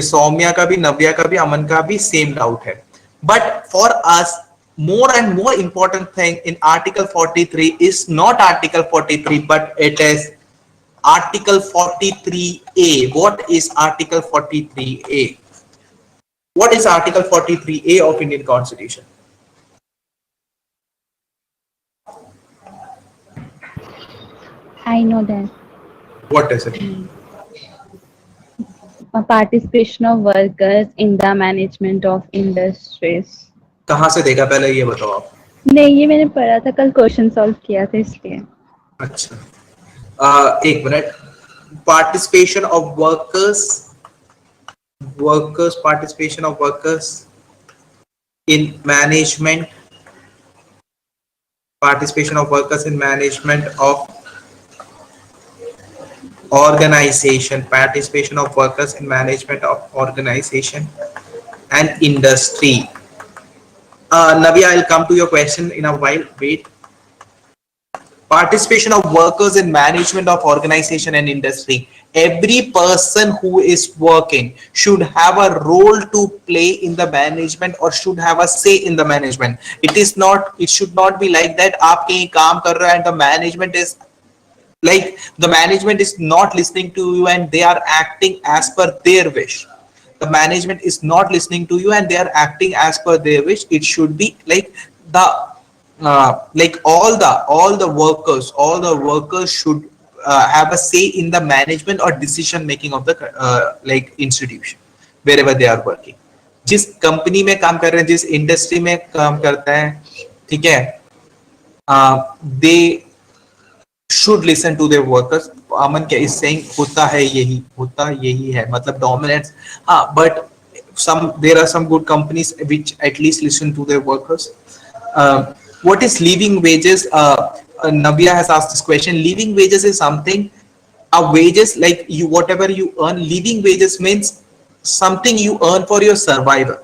Saumya का भी, नव्या का भी, अमन का भी सेम डाउट है. But for us, more and more important thing in Article 43 is not Article 43, but it is Article 43A. What is Article 43A? What is Article 43A of Indian Constitution? I know that. What is it? Participation of workers in the management of industries. कहाँ से देखा, पहले ये बताओ आप. नहीं, ये मैंने पढ़ा था, कल क्वेश्चन सॉल्व किया था इसलिए. अच्छा, एक minute. Participation of workers, participation of workers in management, participation of workers in management of organization, participation of workers in management of organization and industry. Navya, I'll come to your question in a while. Wait. Participation of workers in management of organization and industry. Every person who is working should have a role to play in the management or should have a say in the management. It should not be like that. आप कहीं काम कर रहे हैं and the management is like, the management is not listening to you and they are acting as per their wish. The management is not listening to you and they are acting as per their wish. It should be like the like all the workers should have a say in the management or decision making of the like institution wherever they are working. जिस company में काम कर रहे हैं, जिस industry में काम करते हैं, ठीक है, they should listen to their workers. Aman क्या is saying होता यही है, मतलब dominance. हाँ, but there are some good companies which at least listen to their workers. What is living wages? Navya has asked this question. Living wages is something, wages like you, whatever you earn. Living wages means something you earn for your survival.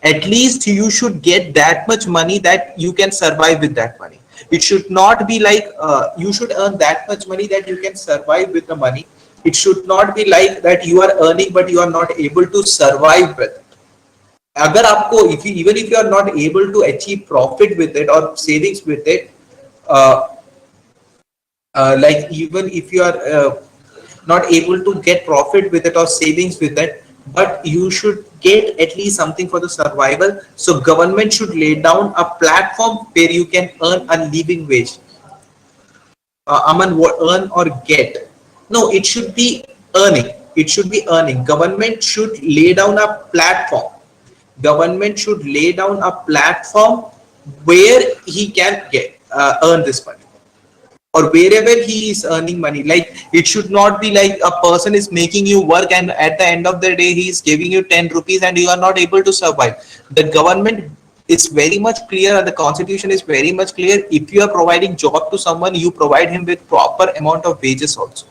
At least you should get that much money that you can survive with that money. It should not be like you should earn that much money that you can survive with the money. It should not be like that you are earning but you are not able to survive with it. अगर आपको even if you are not able to achieve profit with it or savings with it, like even if you are not able to get profit with it or savings with it, but you should get at least something for the survival. So government should lay down a platform where you can earn a living wage. Aman, what earn or get? No, it should be earning. It should be earning. Government should lay down a platform. Government should lay down a platform where he can get earn this money, or wherever he is earning money. Like, it should not be like a person is making you work and at the end of the day he is giving you 10 rupees and you are not able to survive. The government is very much clear and the constitution is very much clear. If you are providing job to someone, you provide him with proper amount of wages also.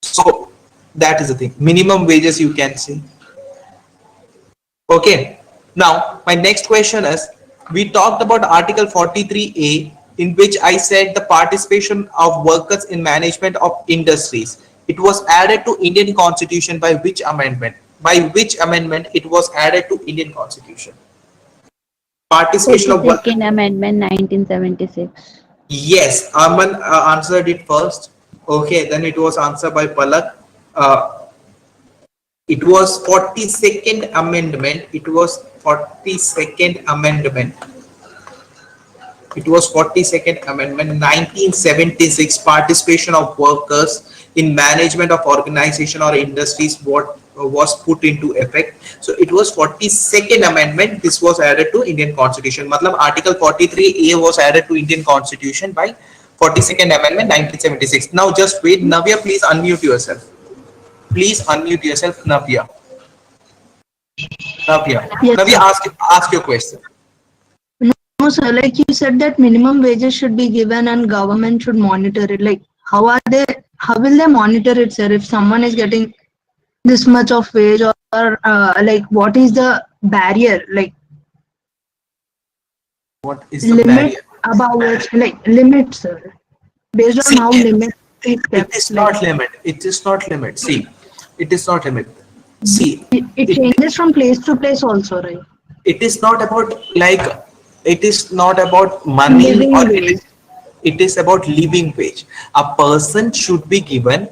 So that is the thing. Minimum wages, you can say. Okay, now my next question is, we talked about Article 43A, in which I said the participation of workers in management of industries. It was added to Indian Constitution by which amendment? By which amendment it was added to Indian Constitution? Participation of workers. Second Amendment 1976. Yes, Aman answered it first. Okay, then it was answered by Palak. It was 42nd Amendment. It was 42nd Amendment. It was 42nd Amendment 1976. Participation of workers in management of organization or industries what was put into effect. So it was 42nd Amendment. This was added to Indian Constitution. Matlab Article 43A was added to Indian Constitution by 42nd Amendment 1976. Now just wait. Navya, please unmute yourself. Please unmute yourself, Navya. Navya, Yes, Navya, sir. ask your question. No, sir, like you said that minimum wages should be given and government should monitor it. Like, how will they monitor it, sir? If someone is getting this much of wage, or like, what is the barrier? Like, What is the limit barrier? above which, like, limit, sir. Based on See, how limit is kept. it is not limit. It is not limit. See, it is not limit. See, It changes from place to place also, right? it is not about like, it is not about money Living or wage. it is about living wage. A person should be given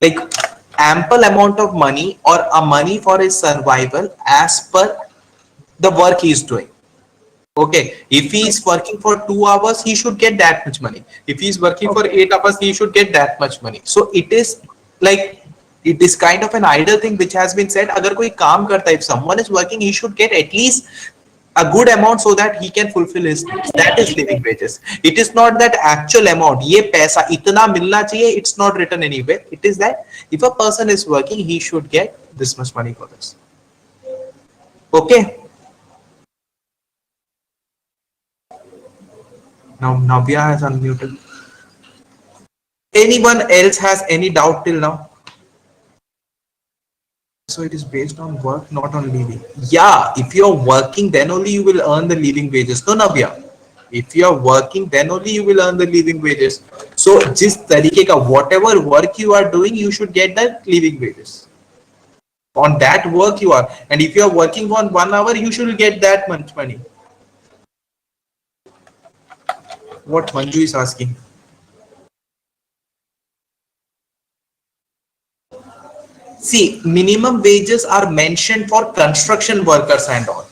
like ample amount of money or a money for his survival as per the work he is doing. Okay, if he is working for 2 hours, he should get that much money. If he is working for 8 hours, he should get that much money. So it is like, it is kind of an idle thing which has been said. Agar koi kaam karta hai, if someone is working, he should get at least a good amount so that he can fulfill his needs. That is living wages. It is not that actual amount. Ye paisa itna milna chahiye. It's not written anywhere. It is that if a person is working, he should get this much money for this. Okay. Now Navya has unmuted. Anyone else has any doubt till now? So it is based on work, not on living. Yeah, if you're working, then only you will earn the living wages. No, Navya. If you are working, then only you will earn the living wages. So jis tarike ka whatever work you are doing, you should get that living wages. On that work you are. And if you are working on 1 hour, you should get that much money. What Manju is asking. See, minimum wages are mentioned for construction workers and all.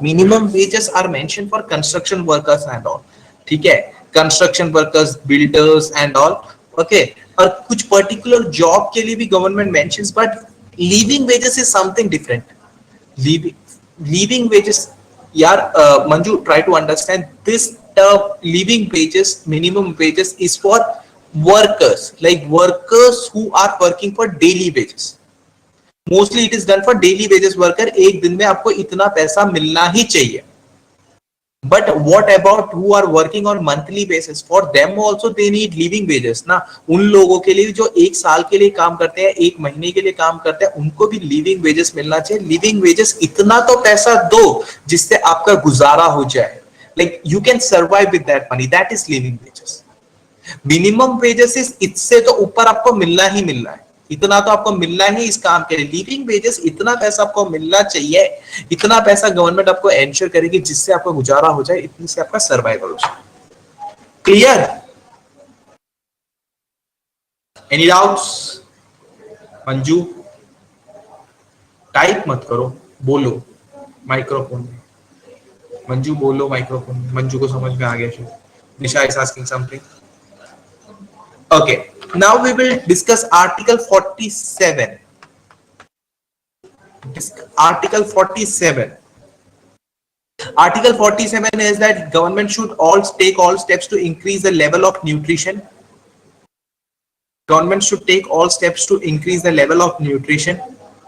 Minimum wages are mentioned for construction workers and all. ठीक है? Construction workers, builders and all. Okay. और कुछ particular job के लिए भी government mentions, but living wages is something different. Living wages, यार, Manju, try to understand this term. Living wages, minimum wages is for workers, like workers who are working for daily wages. Mostly it is done for daily wages worker. एक दिन में आपको इतना पैसा मिलना ही चाहिए. But what about who are working on monthly basis? For them also they need living wages ना. उन लोगों के लिए जो 1 साल के लिए काम करते हैं, 1 महीने के लिए काम करते हैं, उनको भी living wages मिलना चाहिए. Living wages इतना तो पैसा दो जिससे आपका गुजारा हो जाए. Like you can survive with that money. That is living wages. Minimum wages is इससे तो ऊपर आपको मिलना ही मिलना है. इतना तो आपको मिलना ही इस काम के लिए. लिविंग वेजेस इतना पैसा आपको मिलना चाहिए, इतना पैसा गवर्नमेंट आपको एंश्योर करेगी जिससे आपका गुजारा हो जाए, इतनी से आपका सर्वाइवल हो जाए. Clear? Any doubts? Manju type मत करो, बोलो माइक्रोफोन में। मंजू बोलो माइक्रोफोन में। मंजू को समझ में आ गया शायद। Nisha is asking something. Okay, now we will discuss article 47. Article 47. Article 47 is that government should take all steps to increase the level of nutrition. Government should take all steps to increase the level of nutrition.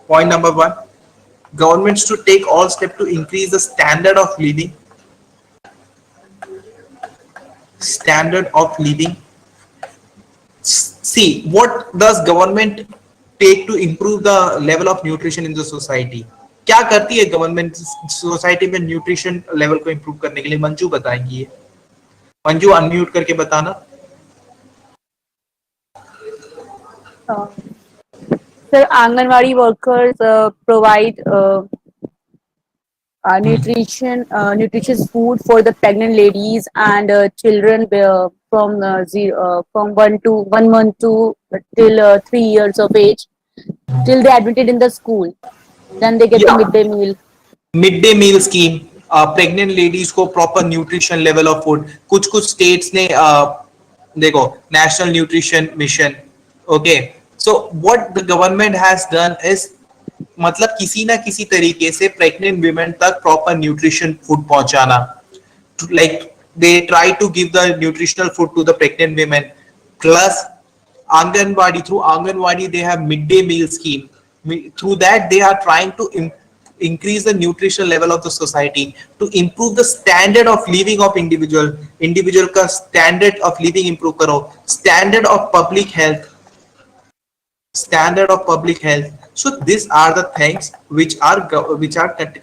Point number 1. Government should take all steps to increase the standard of living. Standard of living. See, what does government take to improve the level of nutrition in the society? क्या करती है government society में nutrition level को improve करने के लिए? मंजू बताएंगी ये। मंजू अनम्यूट करके बताना। Sir, Anganwadi workers provide nutritious food for the pregnant ladies and children from 1 month to till 3 years of age, till they admitted in the school. Then they get the midday meal. Mid day meal scheme, pregnant ladies को proper nutrition level of food. कुछ कुछ states ने देखो national nutrition mission. Okay, so what the government has done is, मतलब किसी ना किसी तरीके से प्रेग्नेंट वुमेन तक प्रॉपर न्यूट्रिशन फूड पहुंचाना। Like they try to give the nutritional food to the pregnant women, plus Anganwadi, through Anganwadi they have midday meal scheme. Through that they are trying to increase the nutritional level of the society, to improve the standard of living of individual का standard of living improve करो, standard of public health. So these are the things which are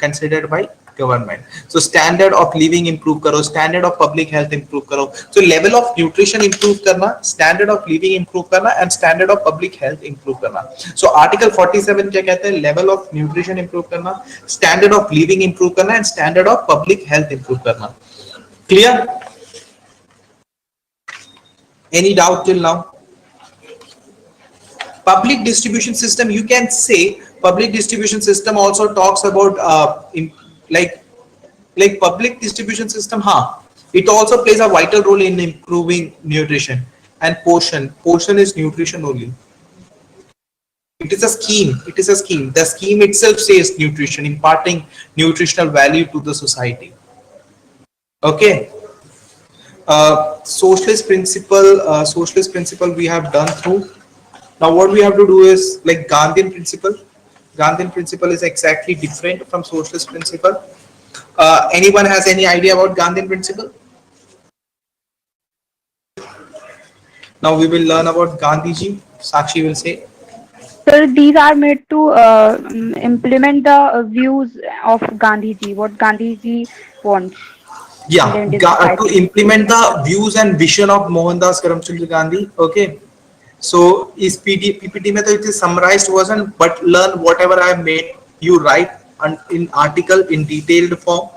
considered by government. So standard of living improve करो, standard of public health improve करो. So level of nutrition improve करना, standard of living improve करना and standard of public health improve करना. So article 47 क्या कहते हैं? level of nutrition improve करना, standard of living improve करना and standard of public health improve करना. Clear? Any doubt till now? Public distribution system, you can say public distribution system also talks about like public distribution system, it also plays a vital role in improving nutrition and portion is nutrition only. It is a scheme. The scheme itself says nutrition, imparting nutritional value to the society. Okay. Socialist principle we have done through. Now what we have to do is like Gandhian principle. Gandhian principle is exactly different from socialist principle. Anyone has any idea about Gandhian principle? Now we will learn about Gandhiji. Sakshi will say. Sir, these are made to implement the views of Gandhiji, what Gandhiji wants. Yeah, to implement the views and vision of Mohandas Karamchand Gandhi. Okay. So is PPT में तो it is summarized version, but learn whatever I have made. You write in article in detailed form.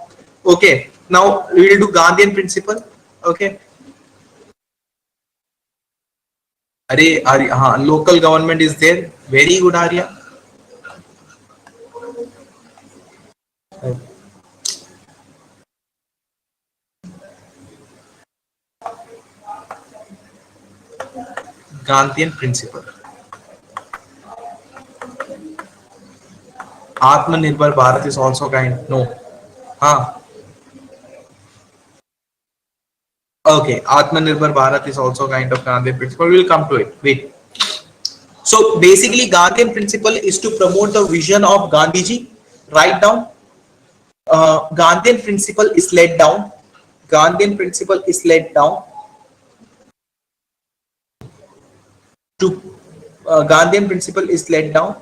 Okay. Now we will do Gandhian principle. Okay. Arya, local government is there. Very good, Arya. Gandhian principle. Atmanirbhar Bharat is also kind. No. Okay. Atmanirbhar Bharat is also kind of Gandhian principle. We will come to it. Wait. So basically, Gandhian principle is to promote the vision of Gandhiji. Write down. Gandhian principle is laid down. Gandhian principle is laid down. Gandhian principle is laid down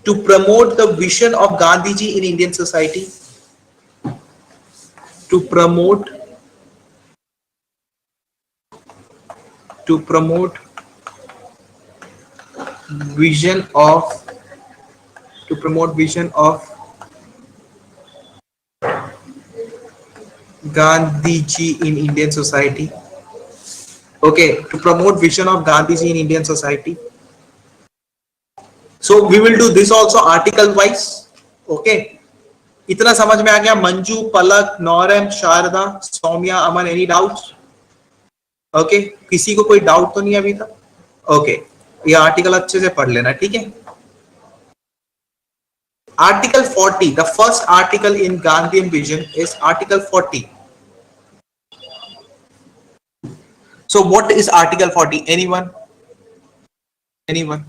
to promote the vision of Gandhiji in Indian society. To promote vision of Gandhiji in Indian society. Okay, to promote vision of Gandhiji in Indian society. So we will do this also article wise. Okay, इतना समझ में आ गया? मंजू, पलक, नौरम, शारदा, सौम्या, अमन, any doubts? Okay, किसी को कोई doubt तो नहीं अभी तक? ओके, ये आर्टिकल अच्छे से पढ़ लेना, ठीक है? Article 40, the first article in Gandhian vision is Article 40. So what is Article 40? Anyone? Anyone?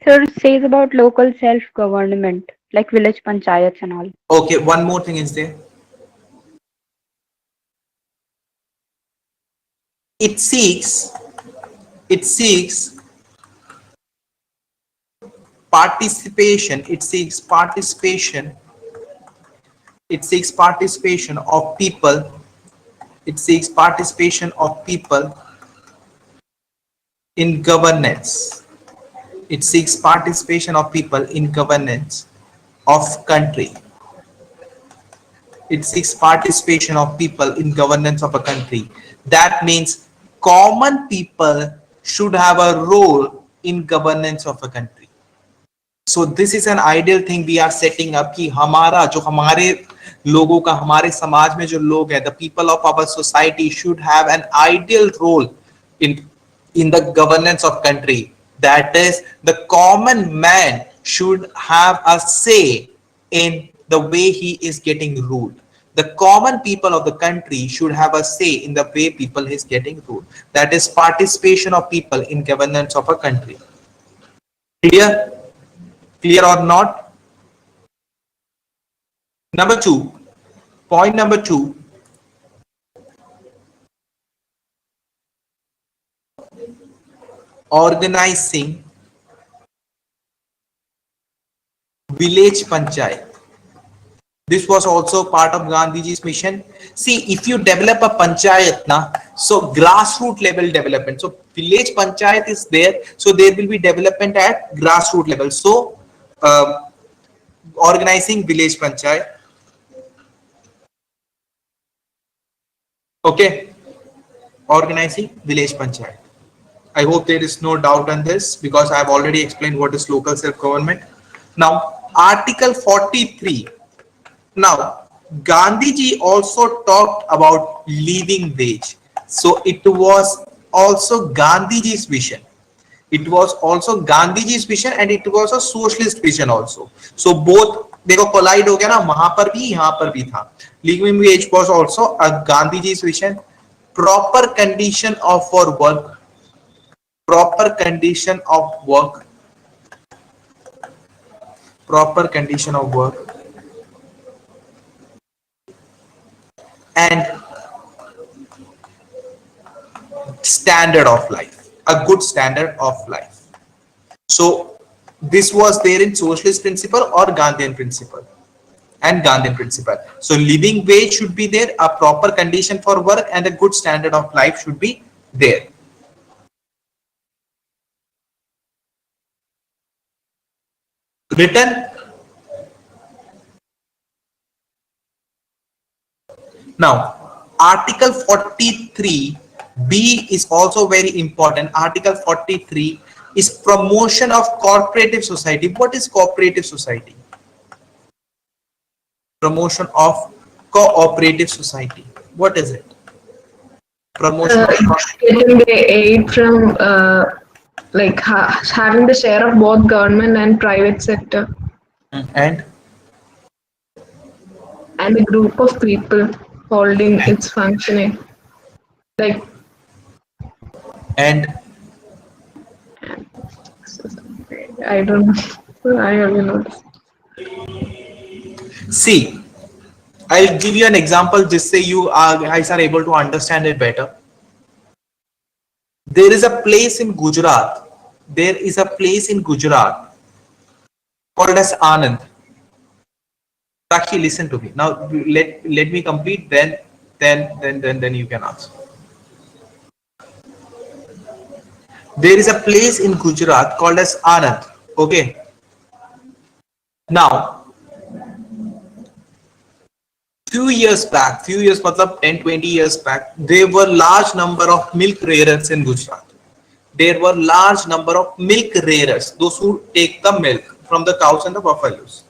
Sir, it says about local self-government, like village panchayats and all. Okay, one more thing is there. It seeks participation. It seeks participation of people. It seeks participation of people in governance. It seeks participation of people in governance of country. It seeks participation of people in governance of a country. That means common people should have a role in governance of a country. So this is an ideal thing we are setting up कि हमारा जो हमारे लोगों का हमारे समाज में जो लोग हैं, the people of our society should have an ideal role in the governance of country. That is, the common man should have a say in the way he is getting ruled. The common people of the country should have a say in the way people is getting ruled. That is participation of people in governance of a country. Clear? Clear or not? Number two, point number two. Organizing village panchayat. This was also part of Gandhiji's mission. See, if you develop a panchayat, so grassroots level development. So village panchayat is there, so there will be development at grassroots level. So organizing village panchayat. Okay, organizing village panchayat. I hope there is no doubt on this because I have already explained what is local self-government. Now, Article 43. Now, Gandhiji also talked about living wage. So it was also Gandhiji's vision. It was also Gandhiji's vision and it was a socialist vision also. So both देखो collide हो गया ना, वहां पर भी यहाँ पर भी था. Living wage was also a Gandhiji's vision. Proper condition of for work. Proper condition of work. Proper condition of work. And standard of life, a good standard of life. So this was there in socialist principle or Gandhian principle and Gandhian principle. So living wage should be there, a proper condition for work and a good standard of life should be there. Written. Now, Article 43B is also very important. Article 43 is promotion of cooperative society. What is cooperative society? Promotion of cooperative society. What is it? Promotion of Getting the aid from having the share of both government and private sector. And A group of people holding its functioning. And I don't know. I only know this. see, I'll give you an example just say you guys are able to understand it better. There is a place in Gujarat. There is a place in Gujarat called as Anand. Sakshi, listen to me. Now let me complete. Then you can answer. There is a place in Gujarat called as Anand. Okay. Now, few years back, few years matlab 10-20 years back, there were large number of milk rearers in Gujarat. There were large number of milk rearers, those who take the milk from the cows and the buffaloes.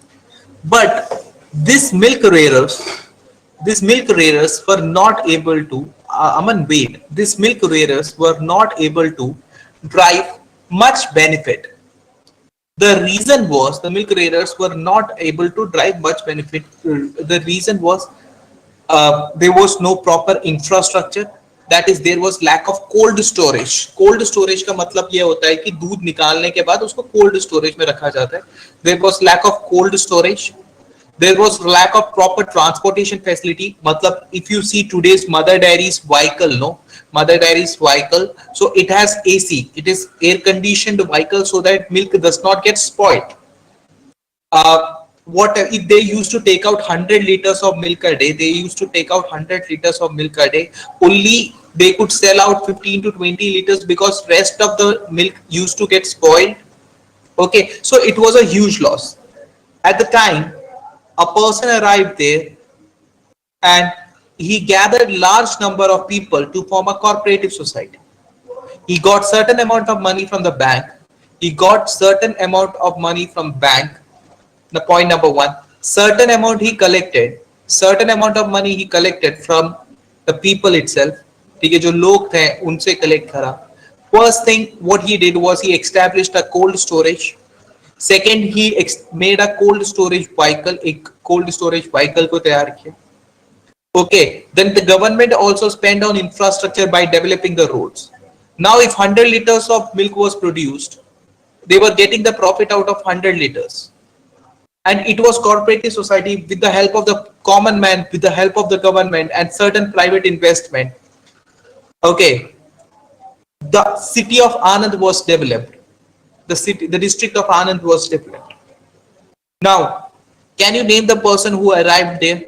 But these milk rearers were not able to, these milk rearers were not able to drive much benefit. The reason was the milk rearers were not able to drive much benefit. The reason was there was no proper infrastructure. That is, there was lack of cold storage. Cold storage का मतलब ये होता है कि दूध निकालने के बाद उसको cold storage में रखा जाता है. There was lack of cold storage. There was lack of proper transportation facility. Matlab, if you see today's Mother Dairy's vehicle, Mother Dairy's vehicle, so it has AC. It is air conditioned vehicle so that milk does not get spoiled. What if they used to take out 100 liters of milk a day? They used to take out 100 liters of milk a day. Only they could sell out 15 to 20 liters because rest of the milk used to get spoiled. Okay, so it was a huge loss. At the time, a person arrived there and he gathered large number of people to form a cooperative society. He got certain amount of money from the bank. He got certain amount of money from bank. The point number one, certain amount he collected, certain amount of money he collected from the people itself. ठीक है, जो लोग थे उनसे collect करा. First thing what he did was he established a cold storage. Second, he made a cold storage vehicle. एक cold storage vehicle को तैयार किया. Okay, then the government also spent on infrastructure by developing the roads. Now, if 100 liters of milk was produced, they were getting the profit out of 100 liters. And it was cooperative society with the help of the common man, with the help of the government and certain private investment. Okay, the city of Anand was developed. The district of Anand was developed. Now, can you name the person who arrived there?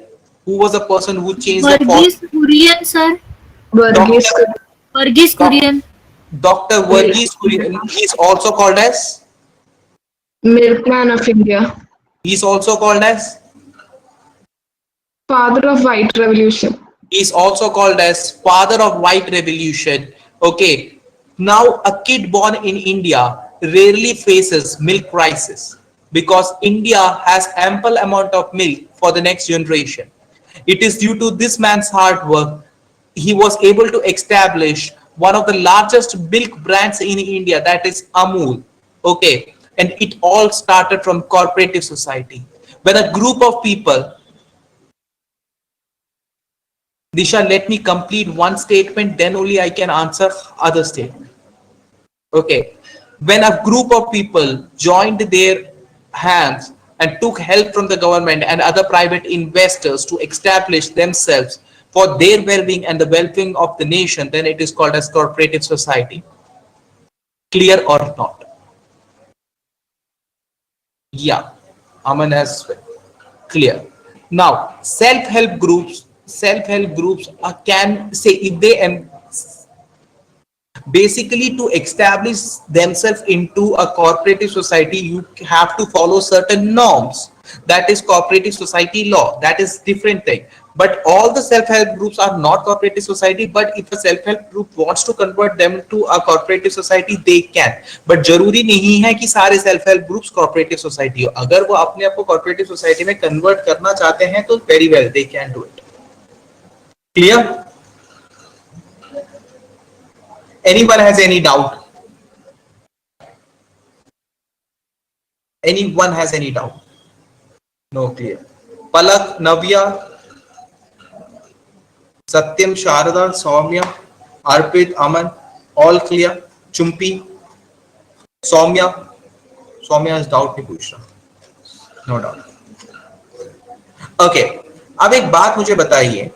Who was the person who changed the Varghese Kurian, sir. Varghese Kurian. Dr. Varghese Kurian. He is also called as Milkman of India. He is also called as Father of White Revolution. He is also called as Father of White Revolution. Okay. Now, a kid born in India rarely faces milk crisis because India has ample amount of milk for the next generation. It is due to this man's hard work. He was able to establish one of the largest milk brands in India, that is Amul. Okay, and it all started from cooperative society. When a group of people, Disha, let me complete one statement, then only I can answer other statement. Okay, when a group of people joined their hands and took help from the government and other private investors to establish themselves for their well-being and the well-being of the nation, then it is called as cooperative society. Clear or not? Yeah, Aman has clear. Now, self-help groups can say if they basically to establish themselves into a cooperative society, you have to follow certain norms. That is cooperative society law. That is different thing. But all the self-help groups are not cooperative society. But if a self-help group wants to convert them to a cooperative society, they can. But जरूरी नहीं है कि सारे self-help groups cooperative society हो. अगर वो अपने आप को cooperative society में convert करना चाहते हैं, तो very well they can do it. Clear? Anyone has any doubt? Anyone has any doubt? No, clear. Palak, Navya, Satyam, Sharada, Soumya, Arpit, Aman, all clear. Chumpi, Soumya has doubt नहीं पूछ रहा. No doubt. Okay. अब एक बात मुझे बताइए.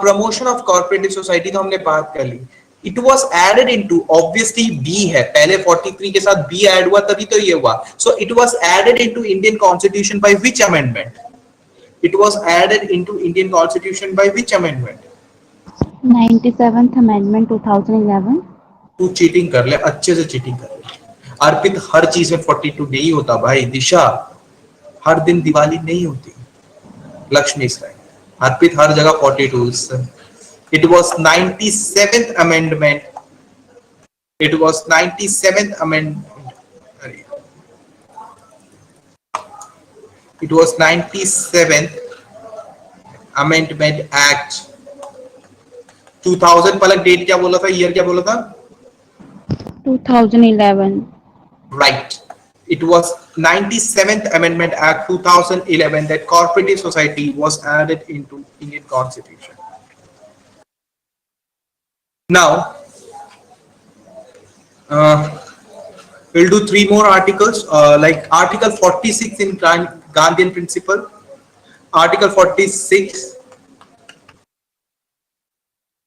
Promotion of cooperative society तो हमने बात कर ली. It was added into, obviously B है, पहले 43 के साथ B add हुआ तभी तो ये हुआ. So it was added into Indian Constitution by which amendment? It was added into Indian Constitution by which amendment? 97th Amendment 2011. तू चीटिंग कर ले, अच्छे से चीटिंग कर ले. अर्पित, हर चीज में 42 नहीं होता भाई. दिशा, हर दिन दिवाली नहीं होती. Lakshmi is right. Arpit हर जगह 42. It was 97th amendment. It was 97th amendment. It was 97th Amendment Act 2000. Palak date क्या बोला था, ईयर क्या बोला था? 2011. Right. It was 97th Amendment Act 2011 that cooperative society was added into Indian Constitution. Now, we'll do 3 more articles, like Article 46 in Gandhian Principle. Article 46.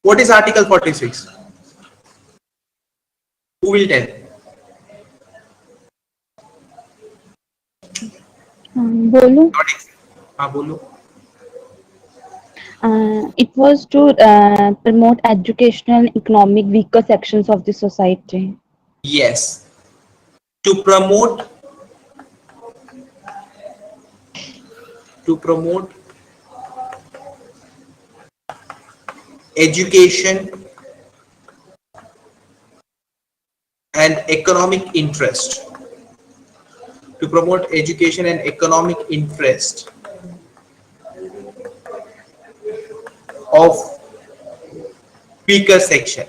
What is Article 46? Who will tell? बोलो. हाँ बोलो. It was to promote educational and economic weaker sections of the society. Yes. To promote education and economic interest. To promote education and economic interest of weaker section.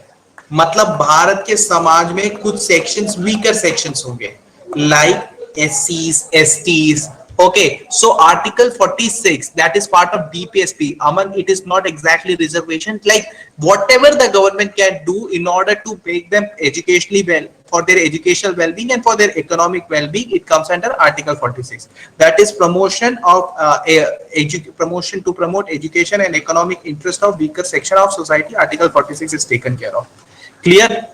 मतलब भारत के समाज में कुछ sections weaker sections होंगे, like SCs, STs. Okay, so Article 46, that is part of DPSP. Aman, it is not exactly reservation. Like whatever the government can do in order to make them educationally well, for their educational well-being and for their economic well-being, it comes under Article 46. That is promotion of promotion to promote education and economic interest of weaker section of society. Article 46 is taken care of. Clear?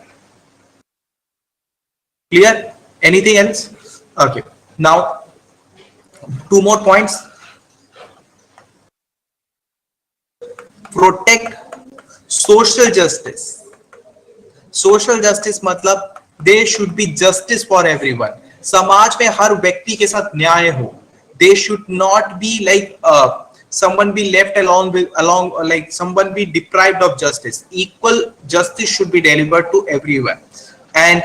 Clear? Anything else? Okay. Now, 2 more points. Protect social justice. Social justice मतलब there should be justice for everyone. समाज में हर व्यक्ति के साथ न्याय हो. They should not be like someone be left along like someone be deprived of justice. Equal justice should be delivered to everyone, and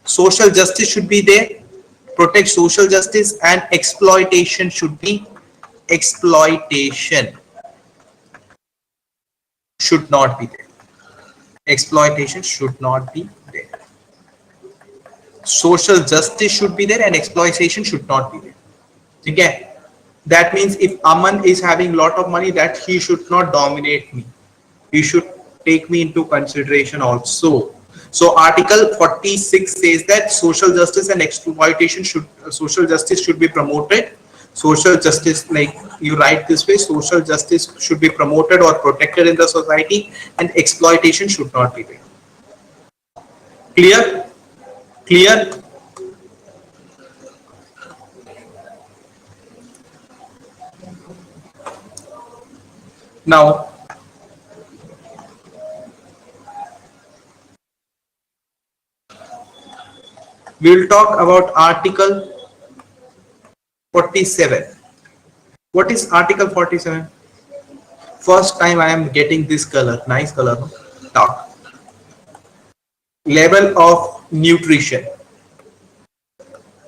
social justice should be there. Protect social justice, and exploitation should be should not be there. Exploitation should not be there. Social justice should be there and exploitation should not be there. Okay? That means if Aman is having a lot of money, that he should not dominate me. He should take me into consideration also. So Article 46 says that social justice and exploitation social justice should be promoted. Social justice, like you write this way, social justice should be promoted or protected in the society, and exploitation should not be there. Clear? Clear? Now, we will talk about Article 47. What is Article 47? First time I am getting this color. Nice color. Dark. Level of nutrition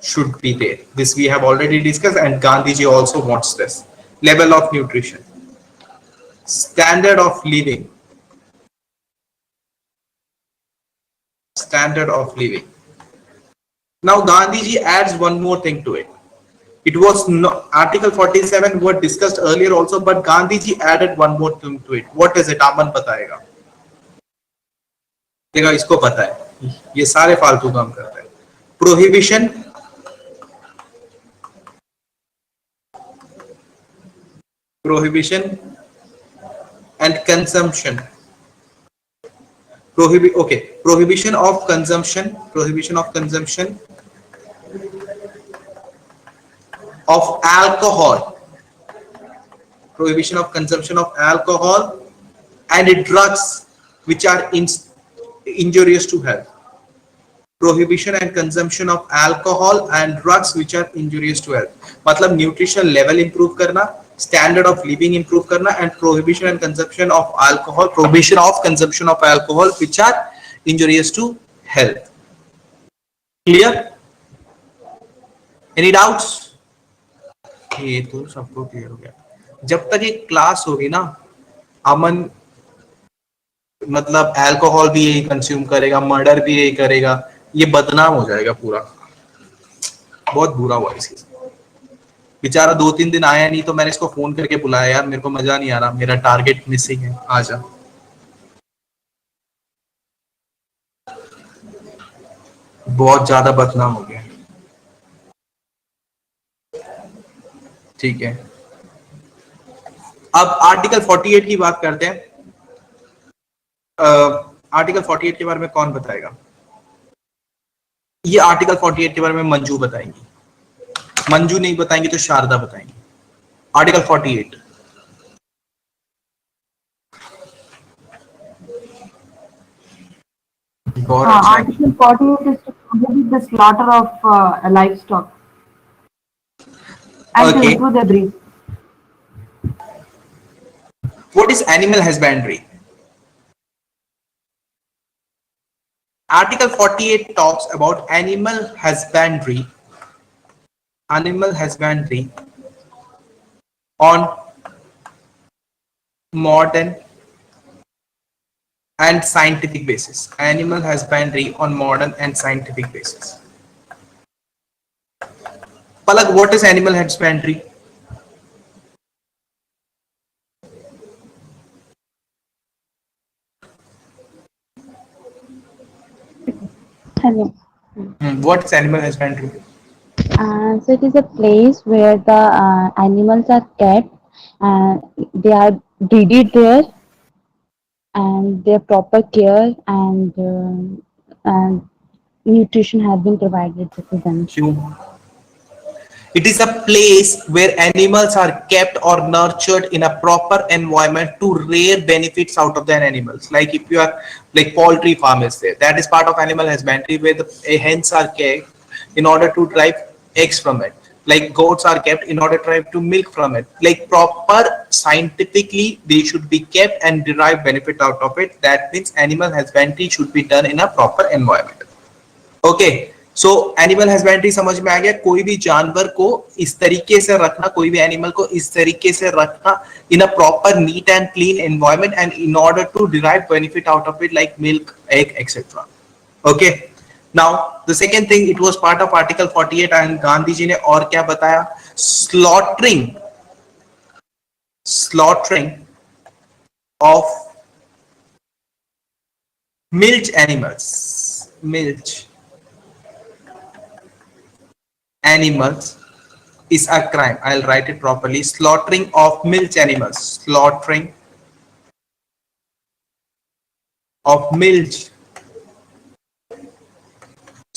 should be there. This we have already discussed, and Gandhiji also wants this. Level of nutrition. Standard of living. Standard of living. Now Gandhiji adds one more thing to it. It was no, Article 47 was discussed earlier also, but Gandhiji added one more thing to it. What is it? Aman बताएगा. देखो इसको पता है. ये सारे फालतू काम करते हैं. Prohibition. Prohibition and consumption. Prohibition of consumption. Prohibition of consumption of alcohol. Prohibition of consumption of alcohol and drugs which are injurious to health. Prohibition and consumption of alcohol and drugs which are injurious to health. मतलब nutritional level improve करना, standard of living improve करना, and prohibition and consumption of alcohol, prohibition of consumption of alcohol which are injurious to health. Clear? Any doubts? ये तो सबको clear हो गया. जब तक एक क्लास होगी ना, अमन मतलब अल्कोहल भी यही कंज्यूम करेगा, मर्डर भी यही करेगा, ये बदनाम हो जाएगा पूरा. बहुत बुरा हुआ इसके साथ. बेचारा 2-3 दिन आया नहीं, तो मैंने इसको फोन करके बुलाया, यार मेरे को मजा नहीं आ रहा, मेरा टारगेट मिसिंग है, आजा. बहुत ज्यादा बदनाम हो गया. ठीक है, अब आर्टिकल 48 की बात करते हैं. आर्टिकल 48 के बारे में कौन बताएगा? ये आर्टिकल 48 के बारे में मंजू बताएंगी. मंजू नहीं बताएंगी तो शारदा बताएंगी. Article 48. Article 48 is to prohibit the slaughter of livestock and to Okay. improve their breed. What is animal husbandry? Article 48 talks about animal husbandry. Animal husbandry on modern and scientific basis. Animal husbandry on modern and scientific basis. Palak, what is animal husbandry? Hello. What is animal husbandry? So it is a place where the animals are kept, they are breeded there, and their proper care and nutrition has been provided to them. It is a place where animals are kept or nurtured in a proper environment to rear benefits out of their animals. Like if you are like poultry farm is there, that is part of animal husbandry, where the hens are kept in order to derive eggs from it. Like goats are kept in order to derive to milk from it. Like proper scientifically they should be kept and derive benefit out of it. That means animal husbandry should be done in a proper environment. Okay. So animal husbandry समझ में आ गया. कोई भी जानवर को इस तरीके से रखना, कोई भी एनिमल को इस तरीके से रखना in a proper neat and clean environment and in order to derive benefit out of it like milk, egg et cetera. Okay, now the second thing, it was part of article 48 and Gandhi ji ने और क्या बताया? Slaughtering of milch animals. Milch animals is a crime. I'll write it properly. Slaughtering of milch animals. Slaughtering of milch.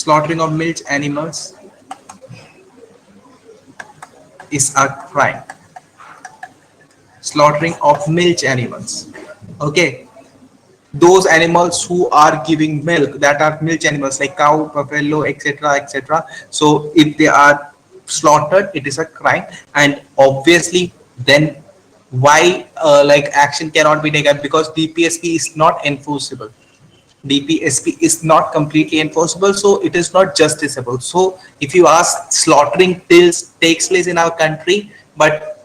Slaughtering of milch animals is a crime. Slaughtering of milch animals. Okay. Those animals who are giving milk, that are milch animals like cow, buffalo, etc., etc. So if they are slaughtered, it is a crime. And obviously then why like action cannot be taken? Because DPSP is not enforceable. DPSP is not completely enforceable, so it is not justiciable. So if you ask, slaughtering takes place in our country, but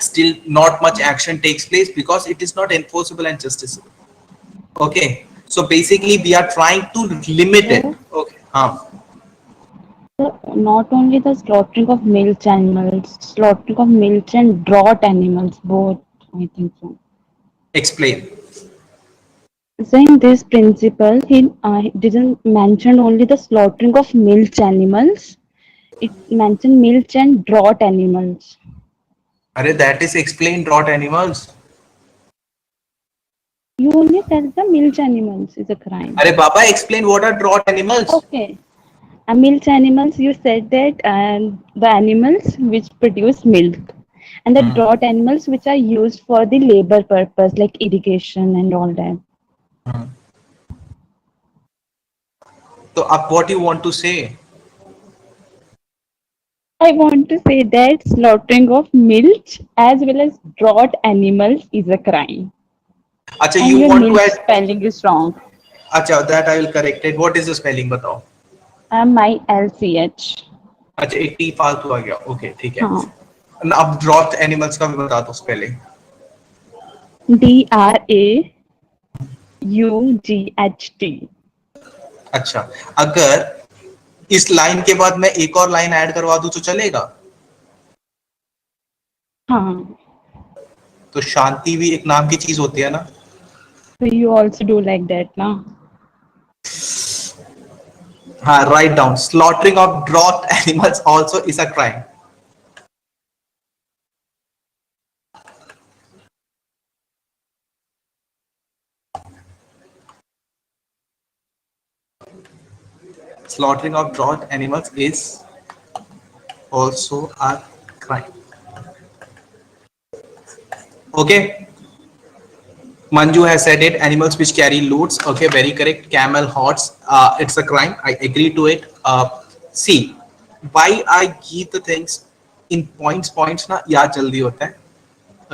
still not much action takes place because it is not enforceable and justiciable. Okay, so basically we are trying to limit it. Okay. So not only the slaughtering of milch animals, slaughtering of milch and draught animals, both, I think so. Explain. So in this principle, he didn't mention only the slaughtering of milch animals. It mentioned milch and draught animals. That is explain draught animals. You only said the milch animals is a crime. Baba, explain what are draught animals. Okay. Milch animals, you said that the animals which produce milk, and the draught animals which are used for the labor purpose like irrigation and all that. So what you want to say? I want to say that slaughtering of milch as well as draught animals is a crime. अच्छा, And you your want to milch add? spelling is wrong. अच्छा, that I will correct it. What is the spelling, बताओ? MILCH. अच्छा, 80 फालतू आ गया. Okay, ठीक है. हाँ. अब ड्रॉथ एनिमल्स का भी बता दो स्पेलिंग. DRAUGHT. अच्छा, अगर इस लाइन के बाद मैं एक और लाइन ऐड करवा दूं तो चलेगा? हाँ. तो शांति भी एक नाम की चीज होती है ना. So you also do like that, na? हाँ, write down. Slaughtering of draught animals also is a crime. Slaughtering of draught animals is also a crime. Okay. Manju has said it. Animals which carry loads. Okay, very correct. Camel, horse. It's a crime. I agree to it. See, why I give the things in points. Points ना याद जल्दी होता है.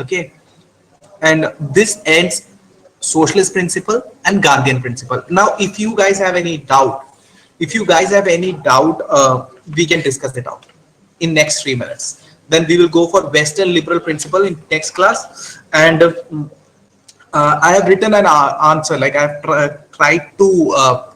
Okay, and this ends socialist principle and Gandhian principle. Now, if you guys have any doubt, we can discuss it out in next 3 minutes. Then we will go for Western liberal principle in next class, and I have written an answer, like I have tried to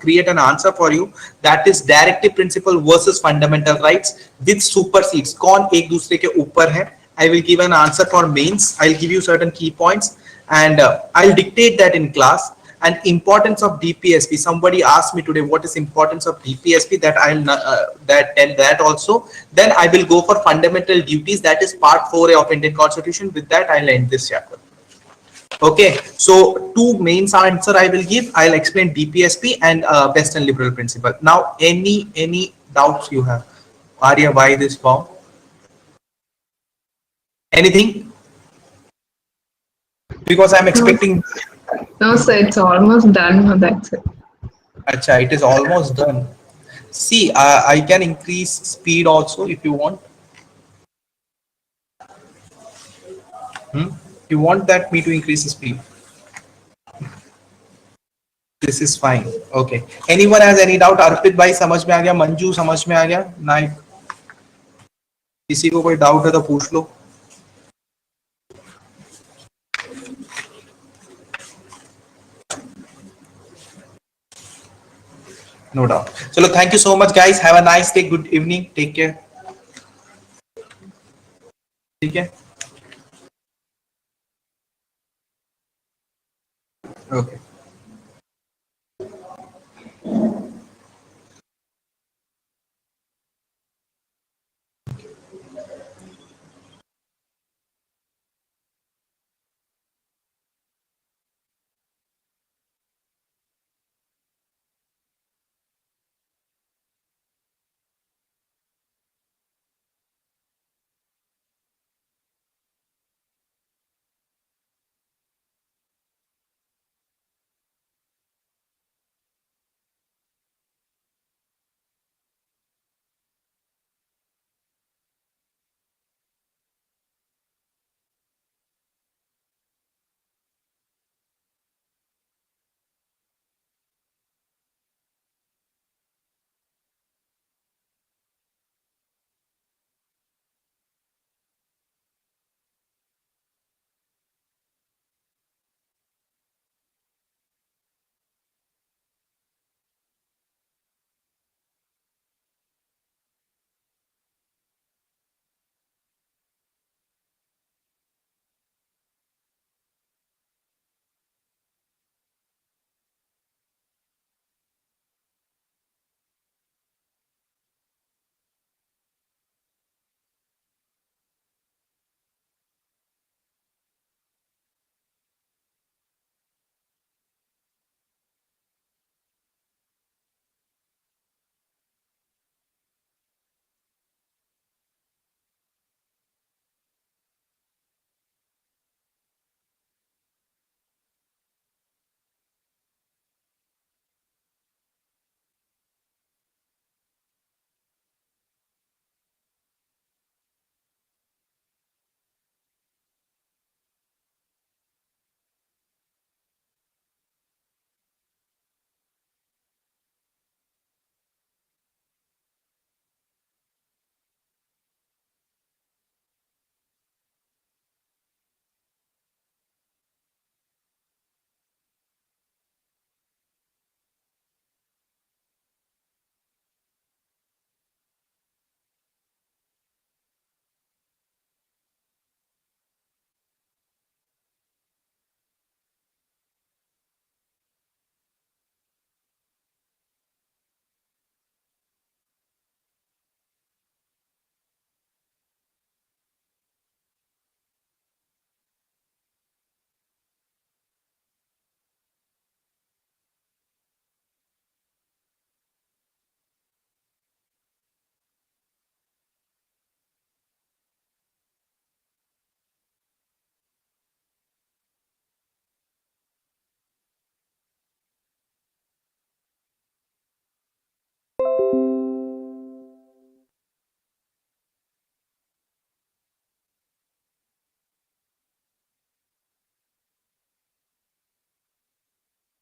create an answer for you, that is directive principle versus fundamental rights with supersedes. कौन एक दूसरे के ऊपर है? I will give an answer for mains. I'll give you certain key points, and I'll dictate that in class. And importance of DPSP. Somebody asked me today what is importance of DPSP. That I'll that also. Then I will go for fundamental duties. That is part 4A of Indian Constitution. With that, I'll end this chapter. Okay, so 2 mains answer I will give. I'll explain DPSP and Western liberal principle. Now, any doubts you have? Arya, why this form? Anything? Because I'm expecting. No, sir, it's almost done. No, that's it. Acha, it is almost done. See, I can increase speed also if you want. You want that me to increase the speed? This is fine. Okay. Anyone has any doubt? अर्पित भाई समझ में आ गया? मंजू समझ में आ गया? नाइक, किसी को कोई डाउट है तो पूछ लो. No doubt. Chalo, thank you so much, guys. Have a nice day. Good evening. Take care. ठीक है? Okay.